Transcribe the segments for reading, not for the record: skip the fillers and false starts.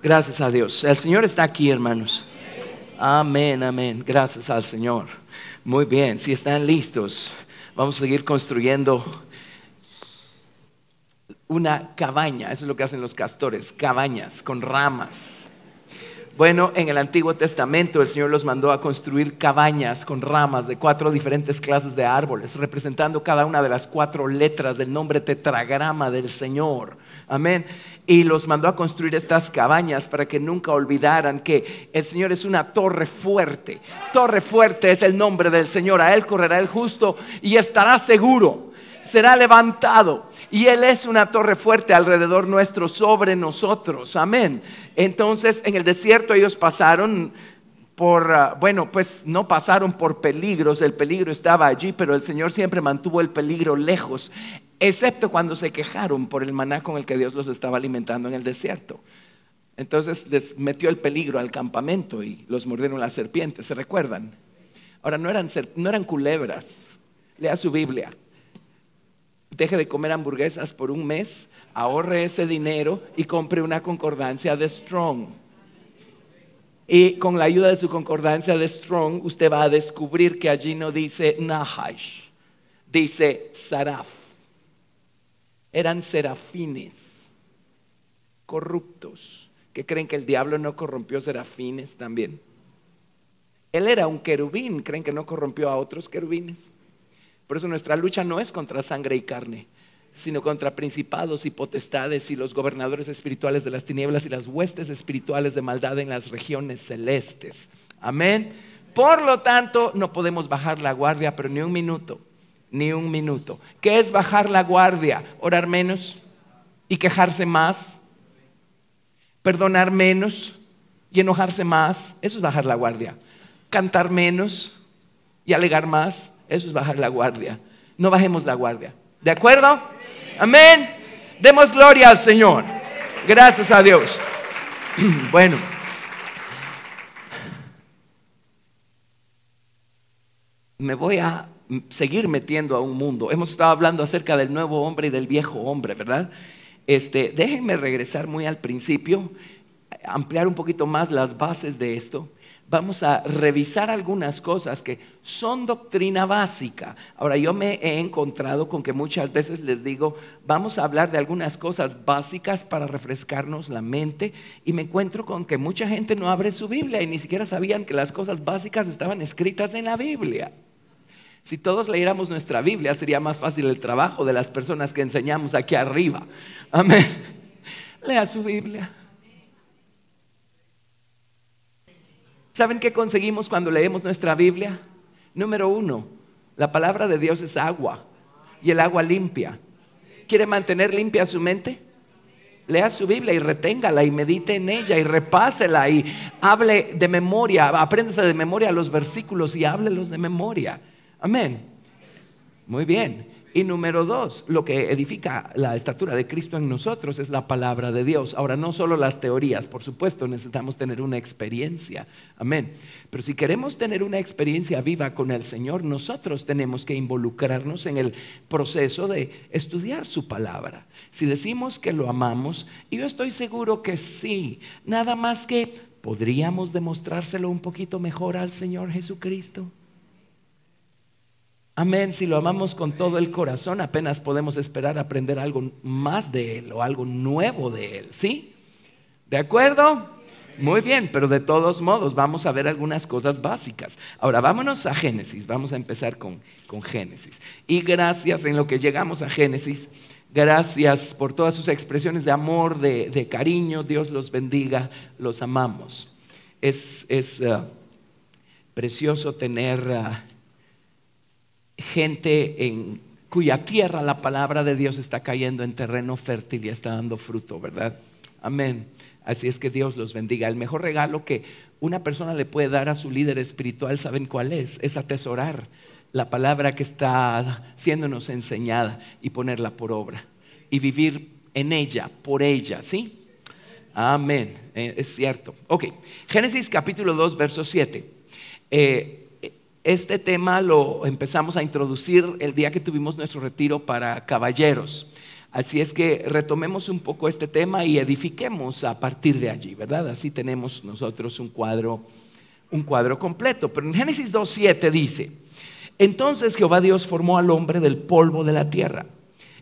Gracias a Dios. El Señor está aquí, hermanos. Amén, amén. Gracias al Señor. Muy bien, si están listos, vamos a seguir construyendo una cabaña. Eso es lo que hacen los castores, cabañas con ramas. Bueno, en el Antiguo Testamento el Señor los mandó a construir cabañas con ramas de 4 diferentes clases de árboles, representando cada una de las 4 letras del nombre tetragrama del Señor. Amén. Y los mandó a construir estas cabañas para que nunca olvidaran que el Señor es una torre fuerte. Torre fuerte es el nombre del Señor. A Él correrá el justo y estará seguro. Será levantado. Y Él es una torre fuerte alrededor nuestro, sobre nosotros. Amén. Entonces en el desierto ellos pasaron pues no pasaron por peligros. El peligro estaba allí, pero el Señor siempre mantuvo el peligro lejos, excepto cuando se quejaron por el maná con el que Dios los estaba alimentando en el desierto. Entonces les metió el peligro al campamento y los mordieron las serpientes, ¿se recuerdan? Ahora no eran culebras. Lea su Biblia. Deje de comer hamburguesas por un mes, ahorre ese dinero y compre una concordancia de Strong. Y con la ayuda de su concordancia de Strong, usted va a descubrir que allí no dice Nahash, dice Saraf. Eran serafines corruptos. ¿Que creen que el diablo no corrompió serafines también? Él era un querubín. ¿Creen que no corrompió a otros querubines? Por eso nuestra lucha no es contra sangre y carne, sino contra principados y potestades y los gobernadores espirituales de las tinieblas y las huestes espirituales de maldad en las regiones celestes. Amén. Por lo tanto, no podemos bajar la guardia, pero ni un minuto. Ni un minuto. ¿Qué es bajar la guardia? Orar menos y quejarse más, perdonar menos y enojarse más. Eso es bajar la guardia. Cantar menos y alegar más. Eso es bajar la guardia. No bajemos la guardia. ¿De acuerdo? Amén. Demos gloria al Señor. Gracias a Dios. Bueno. Me voy a seguir metiendo a un mundo. Hemos estado hablando acerca del nuevo hombre y del viejo hombre, ¿verdad? Déjenme regresar muy al principio, ampliar un poquito más las bases de esto. Vamos a revisar algunas cosas que son doctrina básica. Ahora, yo me he encontrado con que muchas veces les digo, vamos a hablar de algunas cosas básicas para refrescarnos la mente, y me encuentro con que mucha gente no abre su Biblia y ni siquiera sabían que las cosas básicas estaban escritas en la Biblia. Si todos leyéramos nuestra Biblia, sería más fácil el trabajo de las personas que enseñamos aquí arriba. Amén. Lea su Biblia. ¿Saben qué conseguimos cuando leemos nuestra Biblia? Número 1, la palabra de Dios es agua, y el agua limpia. ¿Quiere mantener limpia su mente? Lea su Biblia y reténgala y medite en ella y repásela y hable de memoria, apréndase de memoria los versículos y háblelos de memoria. Amén. Muy bien. Y número 2, lo que edifica la estatura de Cristo en nosotros es la palabra de Dios. Ahora, no solo las teorías, por supuesto, necesitamos tener una experiencia. Amén. Pero si queremos tener una experiencia viva con el Señor, nosotros tenemos que involucrarnos en el proceso de estudiar su palabra. Si decimos que lo amamos, y yo estoy seguro que sí, nada más que podríamos demostrárselo un poquito mejor al Señor Jesucristo. Amén, si lo amamos con todo el corazón, apenas podemos esperar aprender algo más de Él o algo nuevo de Él, ¿sí? ¿De acuerdo? Muy bien, pero de todos modos vamos a ver algunas cosas básicas. Ahora vámonos a Génesis, vamos a empezar con Génesis. Y gracias en lo que llegamos a Génesis, gracias por todas sus expresiones de amor, de cariño, Dios los bendiga, los amamos. Es precioso tener gente en cuya tierra la palabra de Dios está cayendo en terreno fértil y está dando fruto, ¿verdad? Amén. Así es que Dios los bendiga. El mejor regalo que una persona le puede dar a su líder espiritual, ¿saben cuál es? Es atesorar la palabra que está siéndonos enseñada y ponerla por obra y vivir en ella, por ella, ¿sí? Amén. Es cierto. Ok, Génesis capítulo 2, verso 7. Este tema lo empezamos a introducir el día que tuvimos nuestro retiro para caballeros. Así es que retomemos un poco este tema y edifiquemos a partir de allí, ¿verdad? Así tenemos nosotros un cuadro completo. Pero en Génesis 2:7 dice: entonces Jehová Dios formó al hombre del polvo de la tierra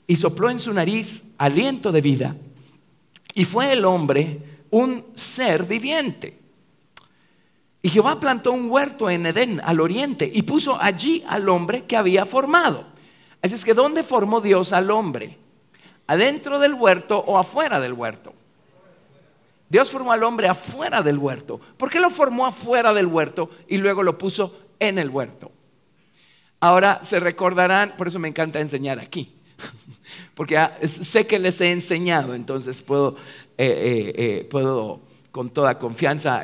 y sopló en su nariz aliento de vida, y fue el hombre un ser viviente. Y Jehová plantó un huerto en Edén, al oriente, y puso allí al hombre que había formado. Así es que, ¿dónde formó Dios al hombre? ¿Adentro del huerto o afuera del huerto? Dios formó al hombre afuera del huerto. ¿Por qué lo formó afuera del huerto y luego lo puso en el huerto? Ahora se recordarán, por eso me encanta enseñar aquí, porque sé que les he enseñado, entonces puedo con toda confianza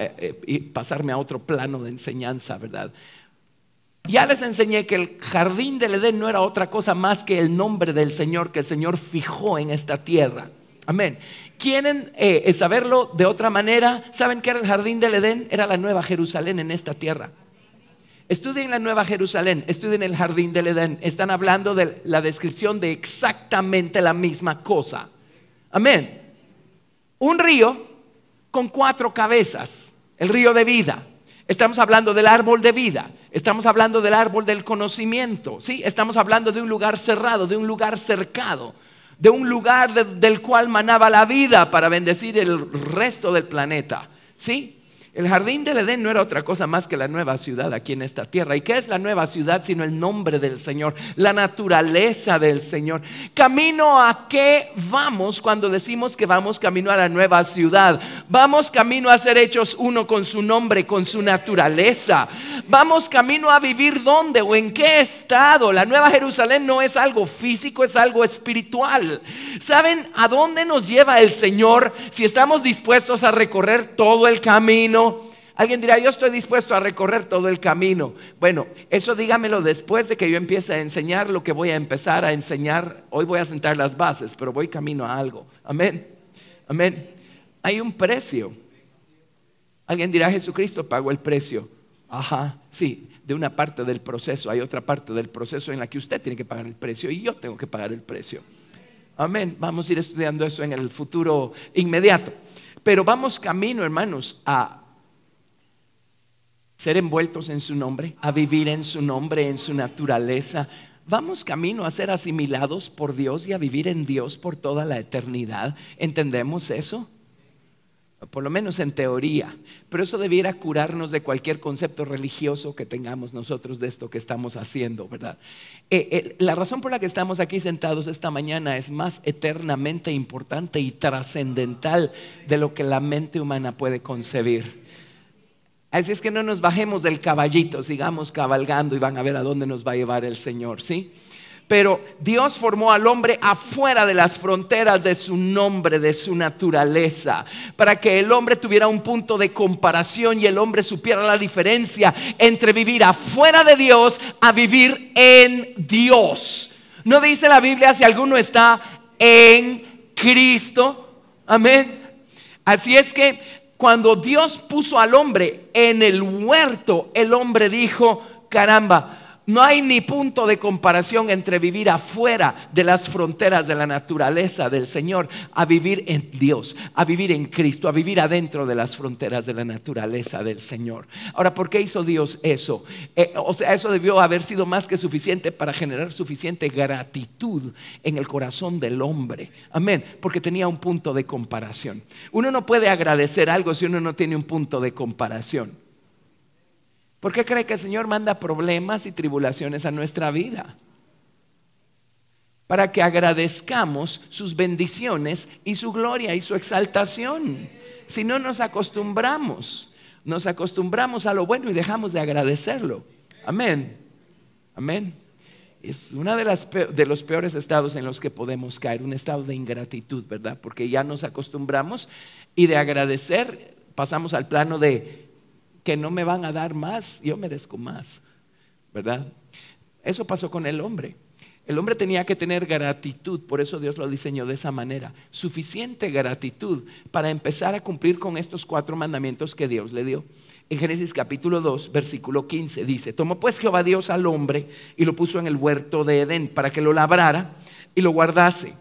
pasarme a otro plano de enseñanza, ¿verdad? Ya les enseñé que el jardín del Edén no era otra cosa más que el nombre del Señor, que el Señor fijó en esta tierra. Amén. ¿Quieren saberlo de otra manera? ¿Saben qué era el jardín del Edén? Era la Nueva Jerusalén en esta tierra. Estudien la Nueva Jerusalén, estudien el jardín del Edén. Están hablando de la descripción de exactamente la misma cosa. Amén. Un río con 4 cabezas, el río de vida. Estamos hablando del árbol de vida, estamos hablando del árbol del conocimiento, ¿sí? Estamos hablando de un lugar cerrado, de un lugar cercado, de un lugar del cual manaba la vida para bendecir el resto del planeta, ¿sí? El jardín del Edén no era otra cosa más que la nueva ciudad aquí en esta tierra. ¿Y qué es la nueva ciudad sino el nombre del Señor, la naturaleza del Señor? ¿Camino a qué vamos cuando decimos que vamos camino a la nueva ciudad? Vamos camino a ser hechos uno con su nombre, con su naturaleza. Vamos camino a vivir ¿dónde o en qué estado? La Nueva Jerusalén no es algo físico, es algo espiritual. ¿Saben a dónde nos lleva el Señor si estamos dispuestos a recorrer todo el camino? Alguien dirá: yo estoy dispuesto a recorrer todo el camino. Bueno, eso dígamelo después de que yo empiece a enseñar lo que voy a empezar a enseñar. Hoy voy a sentar las bases, pero voy camino a algo. Amén, amén. Hay un precio. Alguien dirá: Jesucristo pagó el precio. Ajá, sí, de una parte del proceso. Hay otra parte del proceso en la que usted tiene que pagar el precio y yo tengo que pagar el precio. Amén, vamos a ir estudiando eso en el futuro inmediato. Pero vamos camino, hermanos, a ser envueltos en su nombre, a vivir en su nombre, en su naturaleza. Vamos camino a ser asimilados por Dios y a vivir en Dios por toda la eternidad. ¿Entendemos eso? Por lo menos en teoría. Pero eso debiera curarnos de cualquier concepto religioso que tengamos nosotros de esto que estamos haciendo, ¿verdad? La razón por la que estamos aquí sentados esta mañana es más eternamente importante y trascendental de lo que la mente humana puede concebir. Así es que no nos bajemos del caballito, sigamos cabalgando y van a ver a dónde nos va a llevar el Señor, ¿sí? Pero Dios formó al hombre afuera de las fronteras de su nombre, de su naturaleza, para que el hombre tuviera un punto de comparación y el hombre supiera la diferencia entre vivir afuera de Dios a vivir en Dios. ¿No dice la Biblia si alguno está en Cristo? Amén. Así es que cuando Dios puso al hombre en el huerto, el hombre dijo: caramba, no hay ni punto de comparación entre vivir afuera de las fronteras de la naturaleza del Señor a vivir en Dios, a vivir en Cristo, a vivir adentro de las fronteras de la naturaleza del Señor. Ahora, ¿por qué hizo Dios eso? Eso debió haber sido más que suficiente para generar suficiente gratitud en el corazón del hombre. Amén, porque tenía un punto de comparación. Uno no puede agradecer algo si uno no tiene un punto de comparación. ¿Por qué cree que el Señor manda problemas y tribulaciones a nuestra vida? Para que agradezcamos sus bendiciones y su gloria y su exaltación. Si no, nos acostumbramos a lo bueno y dejamos de agradecerlo. Amén, amén. Es uno de los peores estados en los que podemos caer, un estado de ingratitud, ¿verdad? Porque ya nos acostumbramos y de agradecer pasamos al plano de que no me van a dar más, yo merezco más, ¿verdad? Eso pasó con el hombre. El hombre tenía que tener gratitud, por eso Dios lo diseñó de esa manera, suficiente gratitud para empezar a cumplir con estos 4 mandamientos que Dios le dio. En Génesis capítulo 2, versículo 15 dice: tomó pues Jehová Dios al hombre y lo puso en el huerto de Edén para que lo labrara y lo guardase.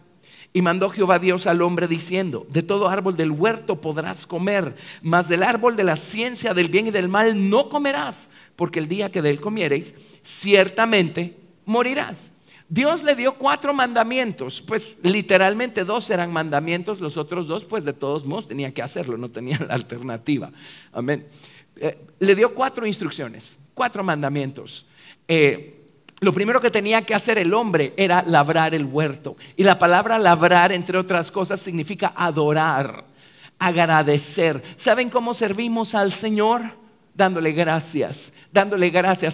Y mandó Jehová Dios al hombre diciendo: de todo árbol del huerto podrás comer, mas del árbol de la ciencia del bien y del mal no comerás, porque el día que de él comiereis, ciertamente morirás. Dios le dio 4 mandamientos, pues literalmente 2 eran mandamientos, los otros 2 pues de todos modos tenía que hacerlo, no tenía la alternativa. Amén. Le dio 4 instrucciones, 4 mandamientos. Lo primero que tenía que hacer el hombre era labrar el huerto. Y la palabra labrar, entre otras cosas, significa adorar, agradecer. ¿Saben cómo servimos al Señor? Dándole gracias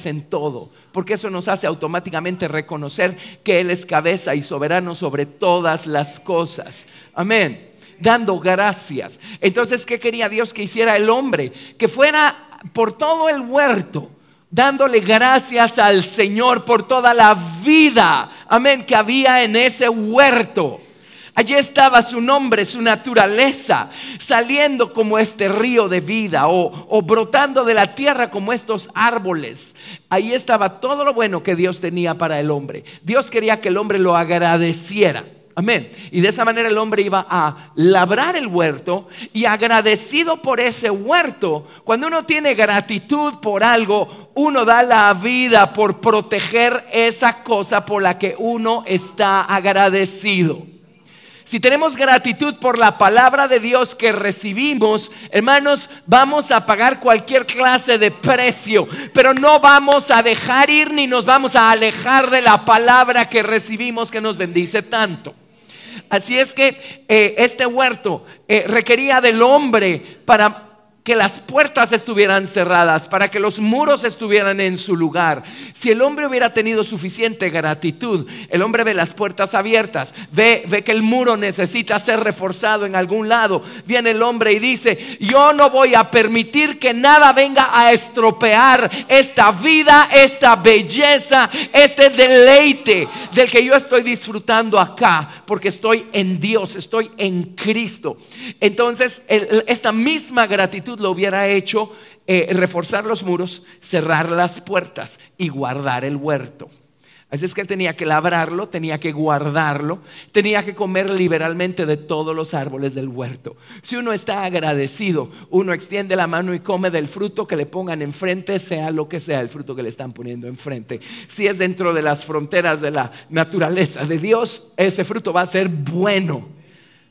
en todo, porque eso nos hace automáticamente reconocer que Él es cabeza y soberano sobre todas las cosas. Amén. Dando gracias. Entonces, ¿qué quería Dios que hiciera el hombre? Que fuera por todo el huerto, dándole gracias al Señor por toda la vida, amén, que había en ese huerto. Allí estaba su nombre, su naturaleza, saliendo como este río de vida o brotando de la tierra como estos árboles. Ahí estaba todo lo bueno que Dios tenía para el hombre. Dios quería que el hombre lo agradeciera. Amén. Y de esa manera el hombre iba a labrar el huerto, y agradecido por ese huerto, cuando uno tiene gratitud por algo, uno da la vida por proteger esa cosa por la que uno está agradecido. Si tenemos gratitud por la palabra de Dios que recibimos, hermanos, vamos a pagar cualquier clase de precio, pero no vamos a dejar ir ni nos vamos a alejar de la palabra que recibimos, que nos bendice tanto. Así es que este huerto requería del hombre para que las puertas estuvieran cerradas, para que los muros estuvieran en su lugar. Si el hombre hubiera tenido suficiente gratitud, el hombre ve las puertas abiertas, ve que el muro necesita ser reforzado en algún lado. Viene el hombre y dice: yo no voy a permitir que nada venga a estropear esta vida, esta belleza, este deleite del que yo estoy disfrutando acá, porque estoy en Dios, estoy en Cristo. Entonces esta misma gratitud lo hubiera hecho reforzar los muros, cerrar las puertas y guardar el huerto. Así es que él tenía que labrarlo, tenía que guardarlo, tenía que comer liberalmente de todos los árboles del huerto. Si uno está agradecido, uno extiende la mano y come del fruto que le pongan enfrente, sea lo que sea el fruto que le están poniendo enfrente. Si es dentro de las fronteras de la naturaleza de Dios, ese fruto va a ser bueno.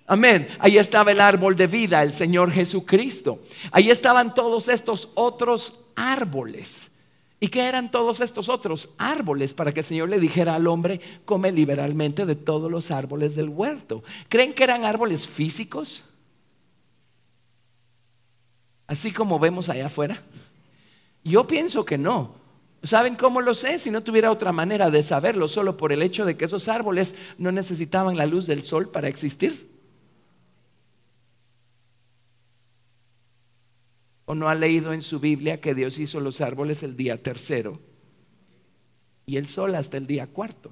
Amén. Ahí estaba el árbol de vida, el Señor Jesucristo. Ahí estaban todos estos otros árboles. ¿Y qué eran todos estos otros árboles? Para que el Señor le dijera al hombre: come liberalmente de todos los árboles del huerto. ¿Creen que eran árboles físicos? Así como vemos allá afuera. Yo pienso que no. ¿Saben cómo lo sé? Si no tuviera otra manera de saberlo, solo por el hecho de que esos árboles no necesitaban la luz del sol para existir. ¿O no ha leído en su Biblia que Dios hizo los árboles el día 3 y el sol hasta el día 4?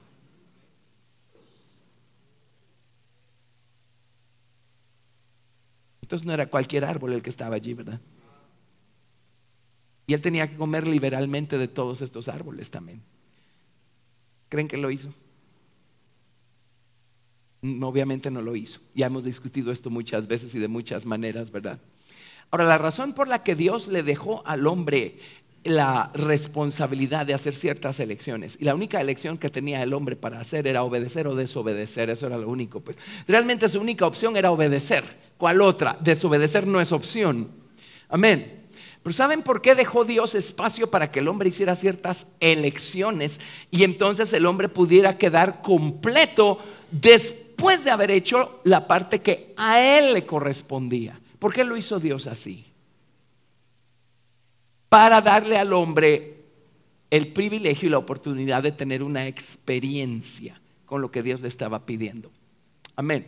Entonces no era cualquier árbol el que estaba allí, ¿verdad? Y él tenía que comer liberalmente de todos estos árboles también. ¿Creen que lo hizo? Obviamente no lo hizo. Ya hemos discutido esto muchas veces y de muchas maneras, ¿verdad? Ahora, la razón por la que Dios le dejó al hombre la responsabilidad de hacer ciertas elecciones, y la única elección que tenía el hombre para hacer era obedecer o desobedecer. Eso era lo único, pues. Realmente su única opción era obedecer. ¿Cuál otra? Desobedecer no es opción. Amén. Pero ¿saben por qué dejó Dios espacio para que el hombre hiciera ciertas elecciones y entonces el hombre pudiera quedar completo después de haber hecho la parte que a él le correspondía? ¿Por qué lo hizo Dios así? Para darle al hombre el privilegio y la oportunidad de tener una experiencia con lo que Dios le estaba pidiendo. Amén.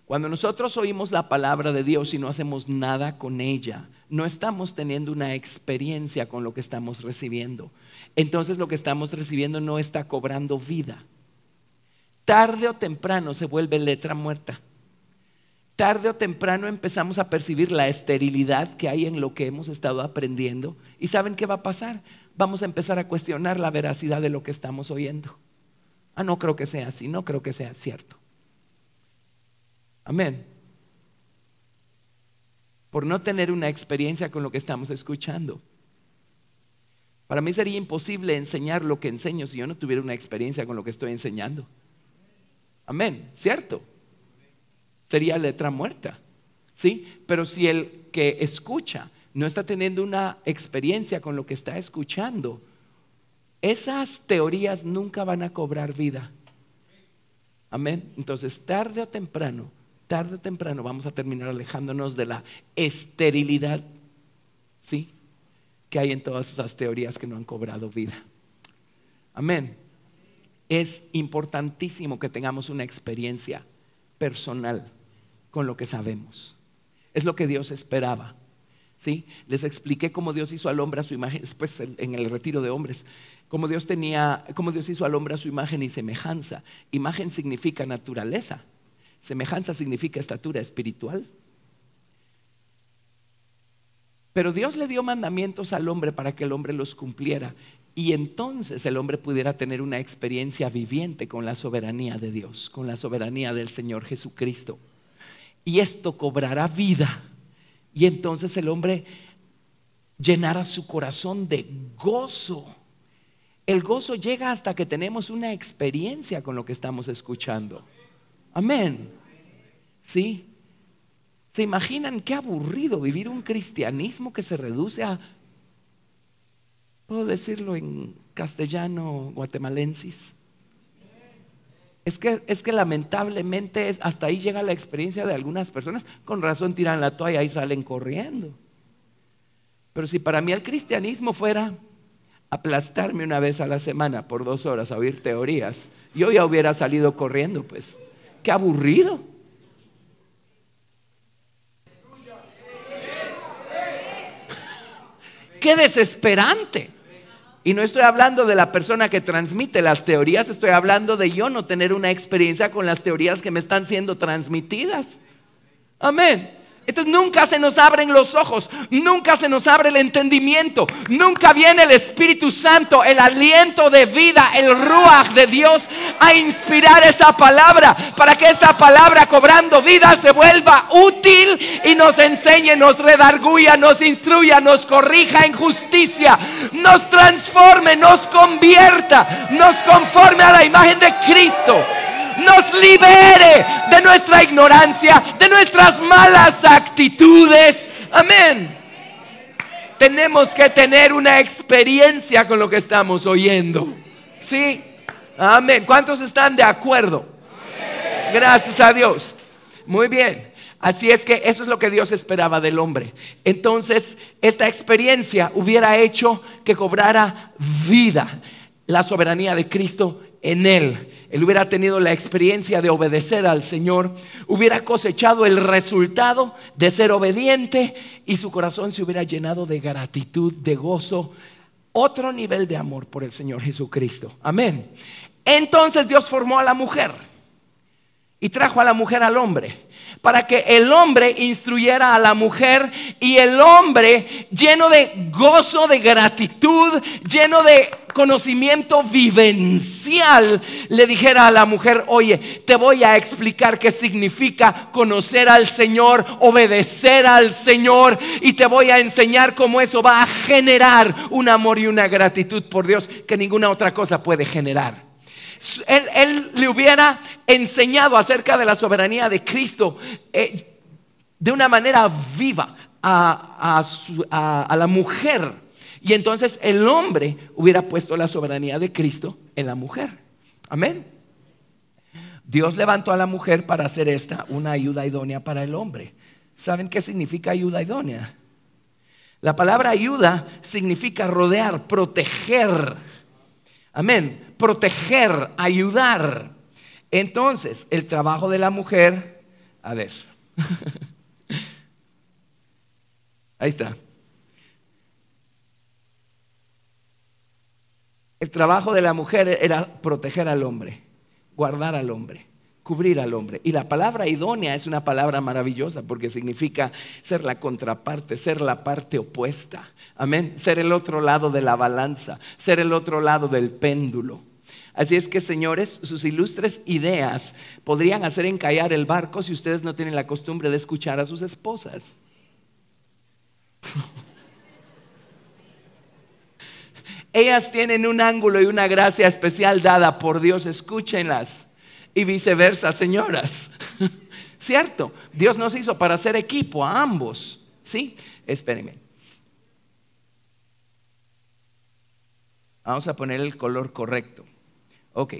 Cuando nosotros oímos la palabra de Dios y no hacemos nada con ella, no estamos teniendo una experiencia con lo que estamos recibiendo. Entonces lo que estamos recibiendo no está cobrando vida. Tarde o temprano se vuelve letra muerta. Tarde o temprano empezamos a percibir la esterilidad que hay en lo que hemos estado aprendiendo. ¿Y saben qué va a pasar? Vamos a empezar a cuestionar la veracidad de lo que estamos oyendo. No creo que sea así, no creo que sea cierto. Amén. Por no tener una experiencia con lo que estamos escuchando. Para mí sería imposible enseñar lo que enseño si yo no tuviera una experiencia con lo que estoy enseñando. Amén, ¿cierto? Sería letra muerta, ¿sí? Pero si el que escucha no está teniendo una experiencia con lo que está escuchando, esas teorías nunca van a cobrar vida. Amén. Entonces, tarde o temprano vamos a terminar alejándonos de la esterilidad, ¿sí?, que hay en todas esas teorías que no han cobrado vida. Amén. Es importantísimo que tengamos una experiencia personal con lo que sabemos. Es lo que Dios esperaba, ¿sí? Les expliqué cómo Dios hizo al hombre a su imagen, después en el retiro de hombres, cómo Dios hizo al hombre a su imagen y semejanza. Imagen significa naturaleza, semejanza significa estatura espiritual. Pero Dios le dio mandamientos al hombre para que el hombre los cumpliera, y entonces el hombre pudiera tener una experiencia viviente con la soberanía de Dios, con la soberanía del Señor Jesucristo. Y esto cobrará vida, y entonces el hombre llenará su corazón de gozo. El gozo llega hasta que tenemos una experiencia con lo que estamos escuchando. Amén. ¿Sí? ¿Se imaginan qué aburrido vivir un cristianismo que se reduce a, puedo decirlo en castellano guatemalensis? Es que lamentablemente hasta ahí llega la experiencia de algunas personas. Con razón tiran la toalla y salen corriendo. Pero si para mí el cristianismo fuera aplastarme una vez a la semana por 2 horas a oír teorías, yo ya hubiera salido corriendo, pues. Qué aburrido. Qué desesperante. Y no estoy hablando de la persona que transmite las teorías, estoy hablando de yo no tener una experiencia con las teorías que me están siendo transmitidas. Amén. Entonces nunca se nos abren los ojos, nunca se nos abre el entendimiento, nunca viene el Espíritu Santo, el aliento de vida, el ruaj de Dios a inspirar esa palabra, para que esa palabra cobrando vida se vuelva útil y nos enseñe, nos redarguya, nos instruya, nos corrija en justicia, nos transforme, nos convierta, nos conforme a la imagen de Cristo. Nos libere de nuestra ignorancia, de nuestras malas actitudes. Amén. Tenemos que tener una experiencia con lo que estamos oyendo. ¿Sí? Amén. ¿Cuántos están de acuerdo? Amén. Gracias a Dios. Muy bien. Así es que eso es lo que Dios esperaba del hombre. Entonces, esta experiencia hubiera hecho que cobrara vida la soberanía de Cristo en él. Él hubiera tenido la experiencia de obedecer al Señor, hubiera cosechado el resultado de ser obediente y su corazón se hubiera llenado de gratitud, de gozo, otro nivel de amor por el Señor Jesucristo. Amén. Entonces Dios formó a la mujer y trajo a la mujer al hombre, para que el hombre instruyera a la mujer y el hombre, lleno de gozo, de gratitud, lleno de conocimiento vivencial, le dijera a la mujer: oye, te voy a explicar qué significa conocer al Señor, obedecer al Señor, y te voy a enseñar cómo eso va a generar un amor y una gratitud por Dios que ninguna otra cosa puede generar. Él le hubiera enseñado acerca de la soberanía de Cristo de una manera viva a la mujer. Y entonces el hombre hubiera puesto la soberanía de Cristo en la mujer. Amén. Dios levantó a la mujer para hacer una ayuda idónea para el hombre. ¿Saben qué significa ayuda idónea? La palabra ayuda significa rodear, proteger. Amén. Proteger, ayudar. Entonces, el trabajo de la mujer, a ver, ahí está. El trabajo de la mujer era proteger al hombre, guardar al hombre, cubrir al hombre. Y la palabra idónea es una palabra maravillosa porque significa ser la contraparte, ser la parte opuesta. Amén. Ser el otro lado de la balanza, ser el otro lado del péndulo. Así es que, señores, sus ilustres ideas podrían hacer encallar el barco si ustedes no tienen la costumbre de escuchar a sus esposas. Ellas tienen un ángulo y una gracia especial dada por Dios, escúchenlas. Y viceversa, señoras. ¿Cierto? Dios nos hizo para hacer equipo a ambos. ¿Sí? Espérenme. Vamos a poner el color correcto. Ok,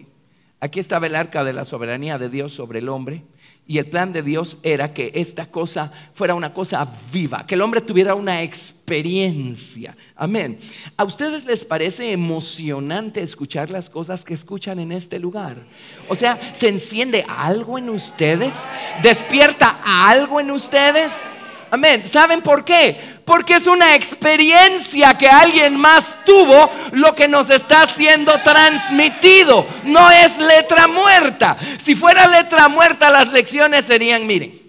aquí estaba el arca de la soberanía de Dios sobre el hombre. Y el plan de Dios era que esta cosa fuera una cosa viva, que el hombre tuviera una experiencia. Amén. ¿A ustedes les parece emocionante escuchar las cosas que escuchan en este lugar? O sea, ¿se enciende algo en ustedes? ¿Despierta algo en ustedes? Amén. ¿Saben por qué? Porque es una experiencia que alguien más tuvo lo que nos está siendo transmitido. No es letra muerta. Si fuera letra muerta, las lecciones serían, miren,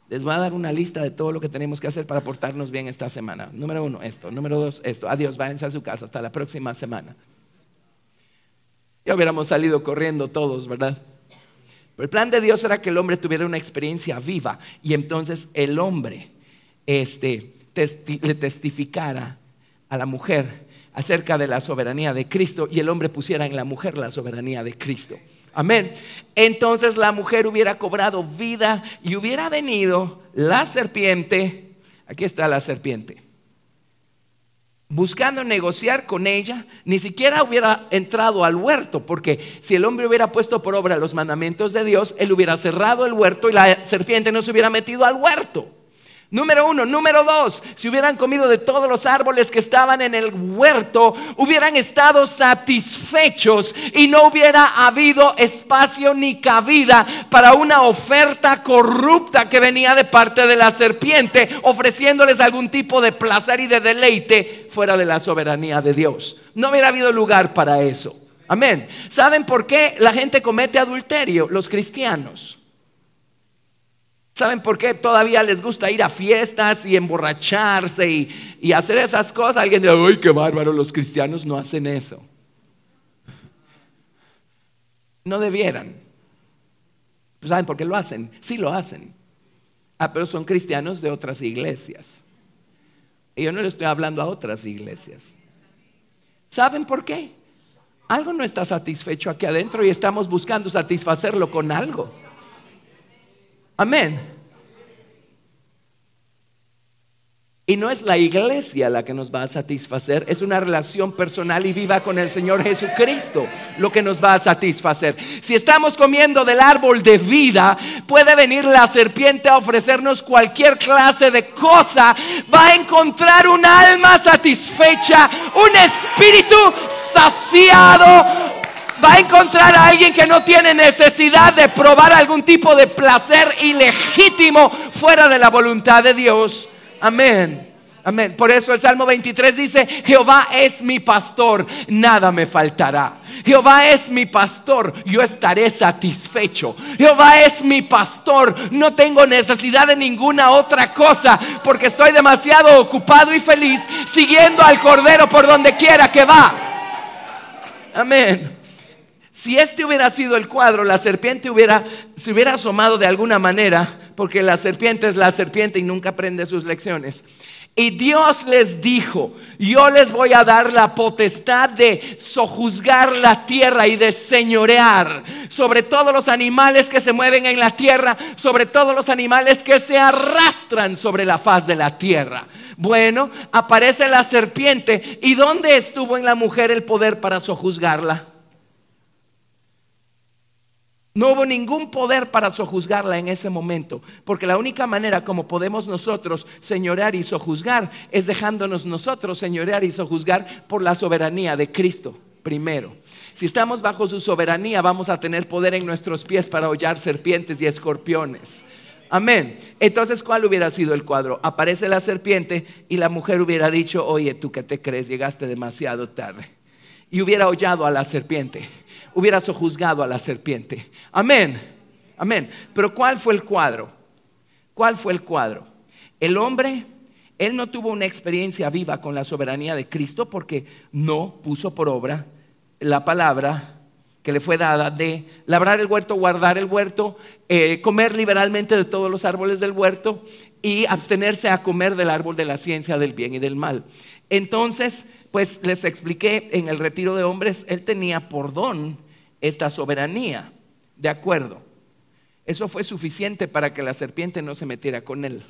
les voy a dar una lista de todo lo que tenemos que hacer para portarnos bien esta semana. Número 1, esto. Número 2, esto. Adiós, váyanse a su casa. Hasta la próxima semana. Ya hubiéramos salido corriendo todos, ¿verdad? Pero el plan de Dios era que el hombre tuviera una experiencia viva. Y entonces el hombre le testificara a la mujer acerca de la soberanía de Cristo y el hombre pusiera en la mujer la soberanía de Cristo. Amén. Entonces la mujer hubiera cobrado vida y hubiera venido la serpiente. Aquí está la serpiente, buscando negociar con ella. Ni siquiera hubiera entrado al huerto, porque si el hombre hubiera puesto por obra los mandamientos de Dios, él hubiera cerrado el huerto y la serpiente no se hubiera metido al huerto. Número 1. Número 2, si hubieran comido de todos los árboles que estaban en el huerto, hubieran estado satisfechos y no hubiera habido espacio ni cabida para una oferta corrupta que venía de parte de la serpiente, ofreciéndoles algún tipo de placer y de deleite fuera de la soberanía de Dios. No hubiera habido lugar para eso. Amén. ¿Saben por qué la gente comete adulterio? Los cristianos. ¿Saben por qué todavía les gusta ir a fiestas y emborracharse y hacer esas cosas? Alguien dice, ¡ay, qué bárbaro! Los cristianos no hacen eso. No debieran. Pues ¿saben por qué lo hacen? Sí lo hacen. Pero son cristianos de otras iglesias. Y yo no le estoy hablando a otras iglesias. ¿Saben por qué? Algo no está satisfecho aquí adentro y estamos buscando satisfacerlo con algo. Amén. Y no es la iglesia la que nos va a satisfacer, es una relación personal y viva con el Señor Jesucristo lo que nos va a satisfacer. Si estamos comiendo del árbol de vida, puede venir la serpiente a ofrecernos cualquier clase de cosa. Va a encontrar un alma satisfecha, un espíritu saciado. Va a encontrar a alguien que no tiene necesidad de probar algún tipo de placer ilegítimo fuera de la voluntad de Dios. Amén. Amén. Por eso el Salmo 23 dice: Jehová es mi pastor, nada me faltará. Jehová es mi pastor, yo estaré satisfecho. Jehová es mi pastor, no tengo necesidad de ninguna otra cosa, porque estoy demasiado ocupado y feliz siguiendo al Cordero por donde quiera que va. Amén. Si este hubiera sido el cuadro, la serpiente se hubiera asomado de alguna manera, porque la serpiente es la serpiente y nunca aprende sus lecciones. Y Dios les dijo: yo les voy a dar la potestad de sojuzgar la tierra y de señorear sobre todos los animales que se mueven en la tierra, sobre todos los animales que se arrastran sobre la faz de la tierra. Bueno, aparece la serpiente. ¿Y dónde estuvo en la mujer el poder para sojuzgarla? No hubo ningún poder para sojuzgarla en ese momento, porque la única manera como podemos nosotros señorear y sojuzgar es dejándonos nosotros señorear y sojuzgar por la soberanía de Cristo primero. Si estamos bajo su soberanía, vamos a tener poder en nuestros pies para hollar serpientes y escorpiones. Amén. Entonces, ¿cuál hubiera sido el cuadro? Aparece la serpiente y la mujer hubiera dicho: oye, ¿tú qué te crees? Llegaste demasiado tarde. Y hubiera hollado a la serpiente, hubiera sojuzgado a la serpiente. Amén. Amén. Pero ¿cuál fue el cuadro? ¿Cuál fue el cuadro? El hombre, él no tuvo una experiencia viva con la soberanía de Cristo porque no puso por obra la palabra que le fue dada de labrar el huerto, guardar el huerto, comer liberalmente de todos los árboles del huerto y abstenerse a comer del árbol de la ciencia del bien y del mal. Entonces, pues les expliqué en el retiro de hombres, él tenía por don esta soberanía, de acuerdo. Eso fue suficiente para que la serpiente no se metiera con él.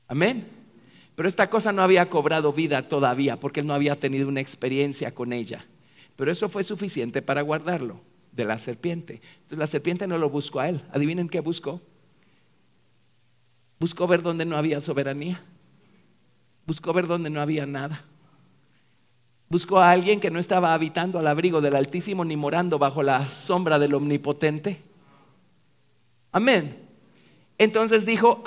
Amén. Pero esta cosa no había cobrado vida todavía porque él no había tenido una experiencia con ella. Pero eso fue suficiente para guardarlo de la serpiente. Entonces la serpiente no lo buscó a él. ¿Adivinen qué buscó? Buscó ver dónde no había soberanía. Buscó ver dónde no había nada. Buscó a alguien que no estaba habitando al abrigo del Altísimo ni morando bajo la sombra del Omnipotente. Amén. Entonces dijo,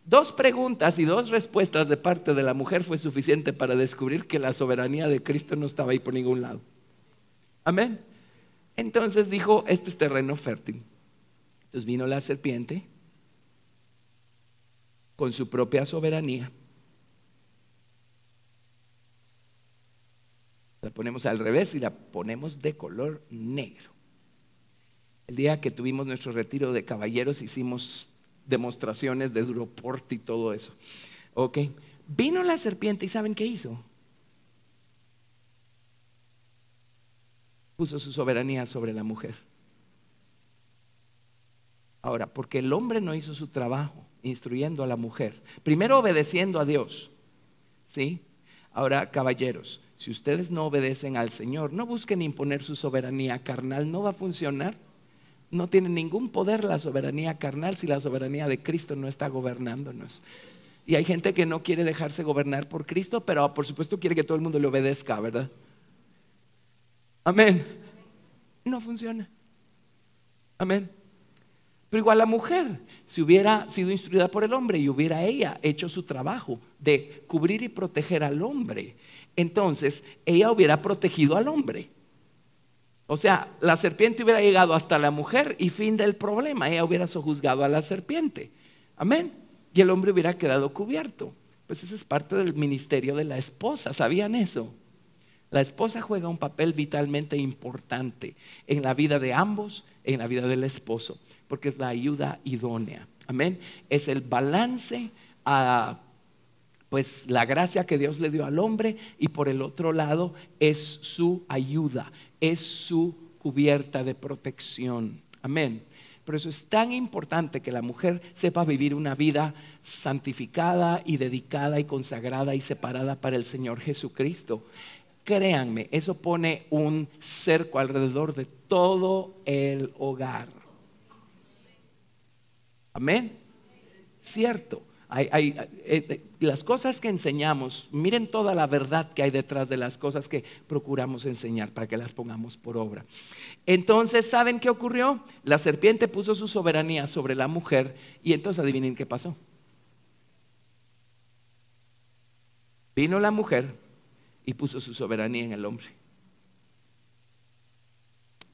2 preguntas y 2 respuestas de parte de la mujer fue suficiente para descubrir que la soberanía de Cristo no estaba ahí por ningún lado. Amén. Entonces dijo, este es terreno fértil. Entonces vino la serpiente con su propia soberanía. La ponemos al revés y la ponemos de color negro. El día que tuvimos nuestro retiro de caballeros hicimos demostraciones de duro porte y todo eso. Ok. Vino la serpiente y ¿saben qué hizo? Puso su soberanía sobre la mujer. Ahora, porque el hombre no hizo su trabajo instruyendo a la mujer, primero obedeciendo a Dios, ¿sí? Ahora, caballeros, si ustedes no obedecen al Señor, no busquen imponer su soberanía carnal, no va a funcionar. No tiene ningún poder la soberanía carnal si la soberanía de Cristo no está gobernándonos. Y hay gente que no quiere dejarse gobernar por Cristo, pero por supuesto quiere que todo el mundo le obedezca, ¿verdad? Amén. No funciona. Amén. Pero igual la mujer, si hubiera sido instruida por el hombre y hubiera ella hecho su trabajo de cubrir y proteger al hombre, entonces ella hubiera protegido al hombre. O sea, la serpiente hubiera llegado hasta la mujer y fin del problema. Ella hubiera sojuzgado a la serpiente. Amén. Y el hombre hubiera quedado cubierto. Pues ese es parte del ministerio de la esposa. ¿Sabían eso? La esposa juega un papel vitalmente importante en la vida de ambos, en la vida del esposo, porque es la ayuda idónea. Amén. Es el balance a pues la gracia que Dios le dio al hombre y por el otro lado es su ayuda, es su cubierta de protección. Amén. Por eso es tan importante que la mujer sepa vivir una vida santificada y dedicada y consagrada y separada para el Señor Jesucristo. Créanme, eso pone un cerco alrededor de todo el hogar. Amén. Cierto. Las cosas que enseñamos, miren toda la verdad que hay detrás de las cosas que procuramos enseñar para que las pongamos por obra. Entonces, ¿saben qué ocurrió? La serpiente puso su soberanía sobre la mujer y entonces adivinen qué pasó. Vino la mujer y puso su soberanía en el hombre.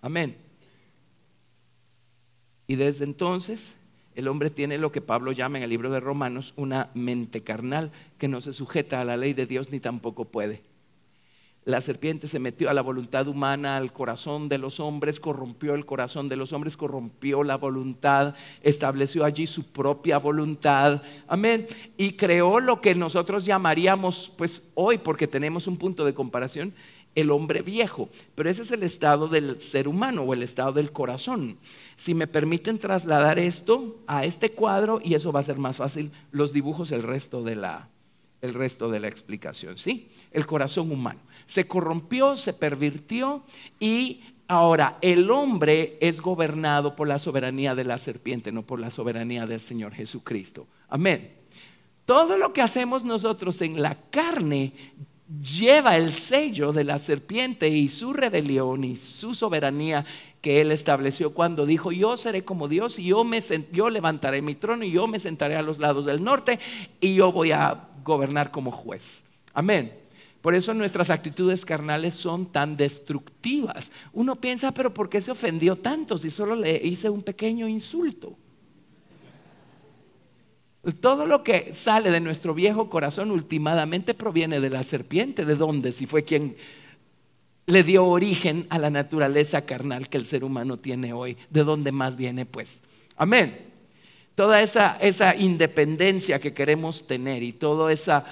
Amén. Y desde entonces el hombre tiene lo que Pablo llama en el libro de Romanos una mente carnal que no se sujeta a la ley de Dios ni tampoco puede. La serpiente se metió a la voluntad humana, al corazón de los hombres, corrompió el corazón de los hombres, corrompió la voluntad, estableció allí su propia voluntad, amén, y creó lo que nosotros llamaríamos, pues hoy, porque tenemos un punto de comparación, el hombre viejo, pero ese es el estado del ser humano o el estado del corazón. Si me permiten trasladar esto a este cuadro, y eso va a ser más fácil, los dibujos, el resto de la explicación, ¿sí? El corazón humano se corrompió, se pervirtió y ahora el hombre es gobernado por la soberanía de la serpiente, no por la soberanía del Señor Jesucristo. Amén. Todo lo que hacemos nosotros en la carne lleva el sello de la serpiente y su rebelión y su soberanía que él estableció cuando dijo: yo seré como Dios y yo levantaré mi trono y yo me sentaré a los lados del norte y yo voy a gobernar como juez. Amén. Por eso nuestras actitudes carnales son tan destructivas. Uno piensa, pero ¿por qué se ofendió tanto si solo le hice un pequeño insulto? Todo lo que sale de nuestro viejo corazón últimamente proviene de la serpiente. ¿De dónde? Si fue quien le dio origen a la naturaleza carnal que el ser humano tiene hoy. ¿De dónde más viene, pues? Amén. Toda esa independencia que queremos tener y toda esa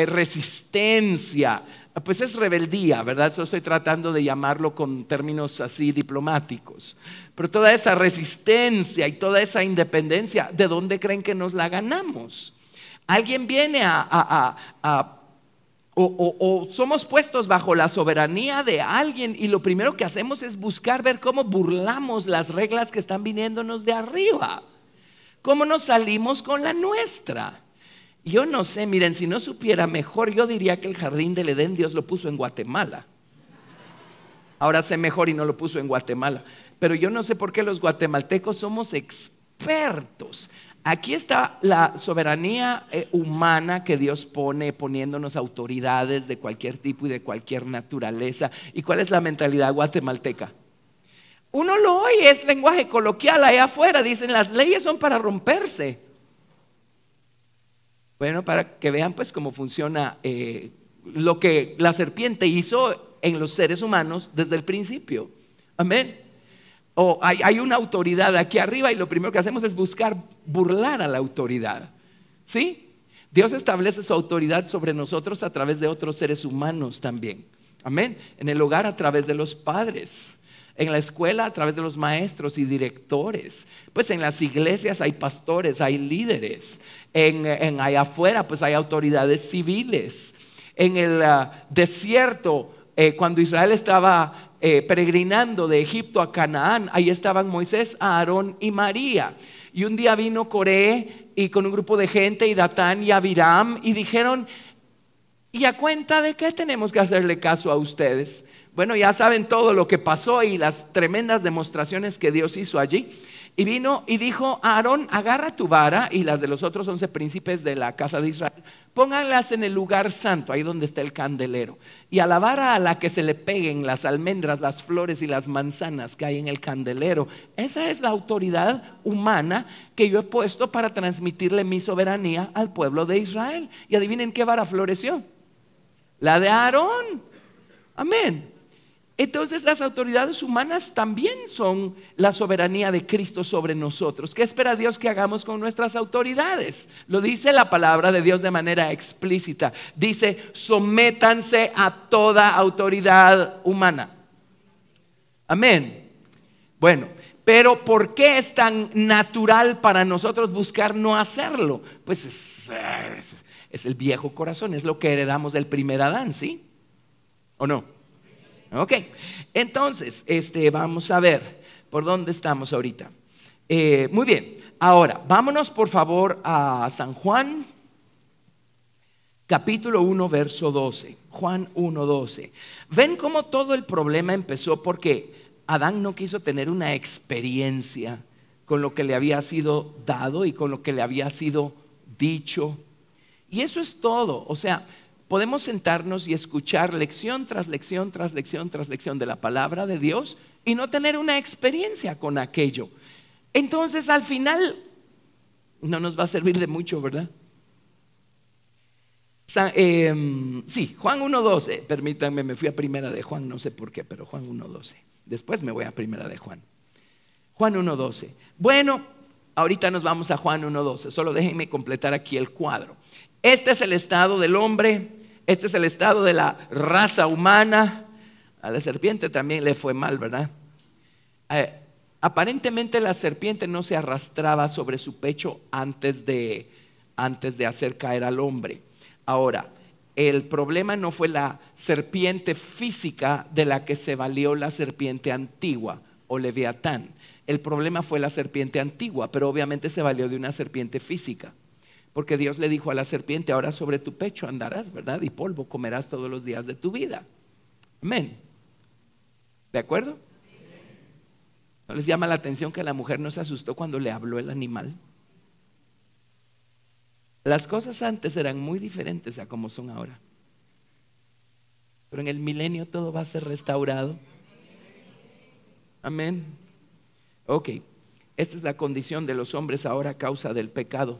resistencia, pues es rebeldía, ¿verdad? Eso estoy tratando de llamarlo con términos así diplomáticos. Pero toda esa resistencia y toda esa independencia, ¿de dónde creen que nos la ganamos? Alguien viene o somos puestos bajo la soberanía de alguien y lo primero que hacemos es buscar ver cómo burlamos las reglas que están viniéndonos de arriba. ¿Cómo nos salimos con la nuestra? Yo no sé, miren, si no supiera mejor, yo diría que el jardín del Edén Dios lo puso en Guatemala. Ahora sé mejor y no lo puso en Guatemala. Pero yo no sé por qué los guatemaltecos somos expertos. Aquí está la soberanía humana que Dios pone, poniéndonos autoridades de cualquier tipo y de cualquier naturaleza. ¿Y cuál es la mentalidad guatemalteca? Uno lo oye, es lenguaje coloquial allá afuera, dicen las leyes son para romperse. Bueno, para que vean pues cómo funciona lo que la serpiente hizo en los seres humanos desde el principio. Amén. O hay una autoridad aquí arriba y lo primero que hacemos es buscar burlar a la autoridad. ¿Sí? Dios establece su autoridad sobre nosotros a través de otros seres humanos también. Amén. En el hogar a través de los padres. En la escuela a través de los maestros y directores. Pues en las iglesias hay pastores, hay líderes. Allá afuera pues hay autoridades civiles. En el desierto, cuando Israel estaba peregrinando de Egipto a Canaán, ahí estaban Moisés, Aarón y María. Y un día vino Coré y con un grupo de gente y Datán y Abiram y dijeron: ¿y a cuenta de qué tenemos que hacerle caso a ustedes? Bueno, ya saben todo lo que pasó y las tremendas demostraciones que Dios hizo allí. Y vino y dijo a Aarón: agarra tu vara y las de los otros 11 príncipes de la casa de Israel, pónganlas en el lugar santo, ahí donde está el candelero. Y a la vara a la que se le peguen las almendras, las flores y las manzanas que hay en el candelero. Esa es la autoridad humana que yo he puesto para transmitirle mi soberanía al pueblo de Israel. Y adivinen qué vara floreció. La de Aarón. Amén. Entonces las autoridades humanas también son la soberanía de Cristo sobre nosotros. ¿Qué espera Dios que hagamos con nuestras autoridades? Lo dice la palabra de Dios de manera explícita. Dice: sométanse a toda autoridad humana. Amén. Bueno, pero ¿por qué es tan natural para nosotros buscar no hacerlo? Pues es el viejo corazón, es lo que heredamos del primer Adán, ¿sí? ¿O no? Ok, entonces vamos a ver por dónde estamos ahorita. Muy bien, ahora vámonos por favor a San Juan, capítulo 1, verso 12. Juan 1, 12. ¿Ven cómo todo el problema empezó? Porque Adán no quiso tener una experiencia con lo que le había sido dado y con lo que le había sido dicho. Y eso es todo, o sea, podemos sentarnos y escuchar lección tras lección, tras lección, tras lección de la palabra de Dios y no tener una experiencia con aquello. Entonces al final no nos va a servir de mucho, ¿verdad? Sí, Juan 1:12, permítanme, me fui a primera de Juan, no sé por qué, pero Juan 1:12. Después me voy a primera de Juan. Juan 1:12. Bueno, ahorita nos vamos a Juan 1:12, solo déjenme completar aquí el cuadro. Este es el estado del hombre, este es el estado de la raza humana. A la serpiente también le fue mal, ¿verdad? Aparentemente la serpiente no se arrastraba sobre su pecho antes de hacer caer al hombre. Ahora, el problema no fue la serpiente física de la que se valió la serpiente antigua o Leviatán. El problema fue la serpiente antigua, pero obviamente se valió de una serpiente física. Porque Dios le dijo a la serpiente: ahora sobre tu pecho andarás, ¿verdad? Y polvo comerás todos los días de tu vida. Amén. ¿De acuerdo? ¿No les llama la atención que la mujer no se asustó cuando le habló el animal? Las cosas antes eran muy diferentes a como son ahora. Pero en el milenio todo va a ser restaurado. Amén. Ok, esta es la condición de los hombres ahora a causa del pecado.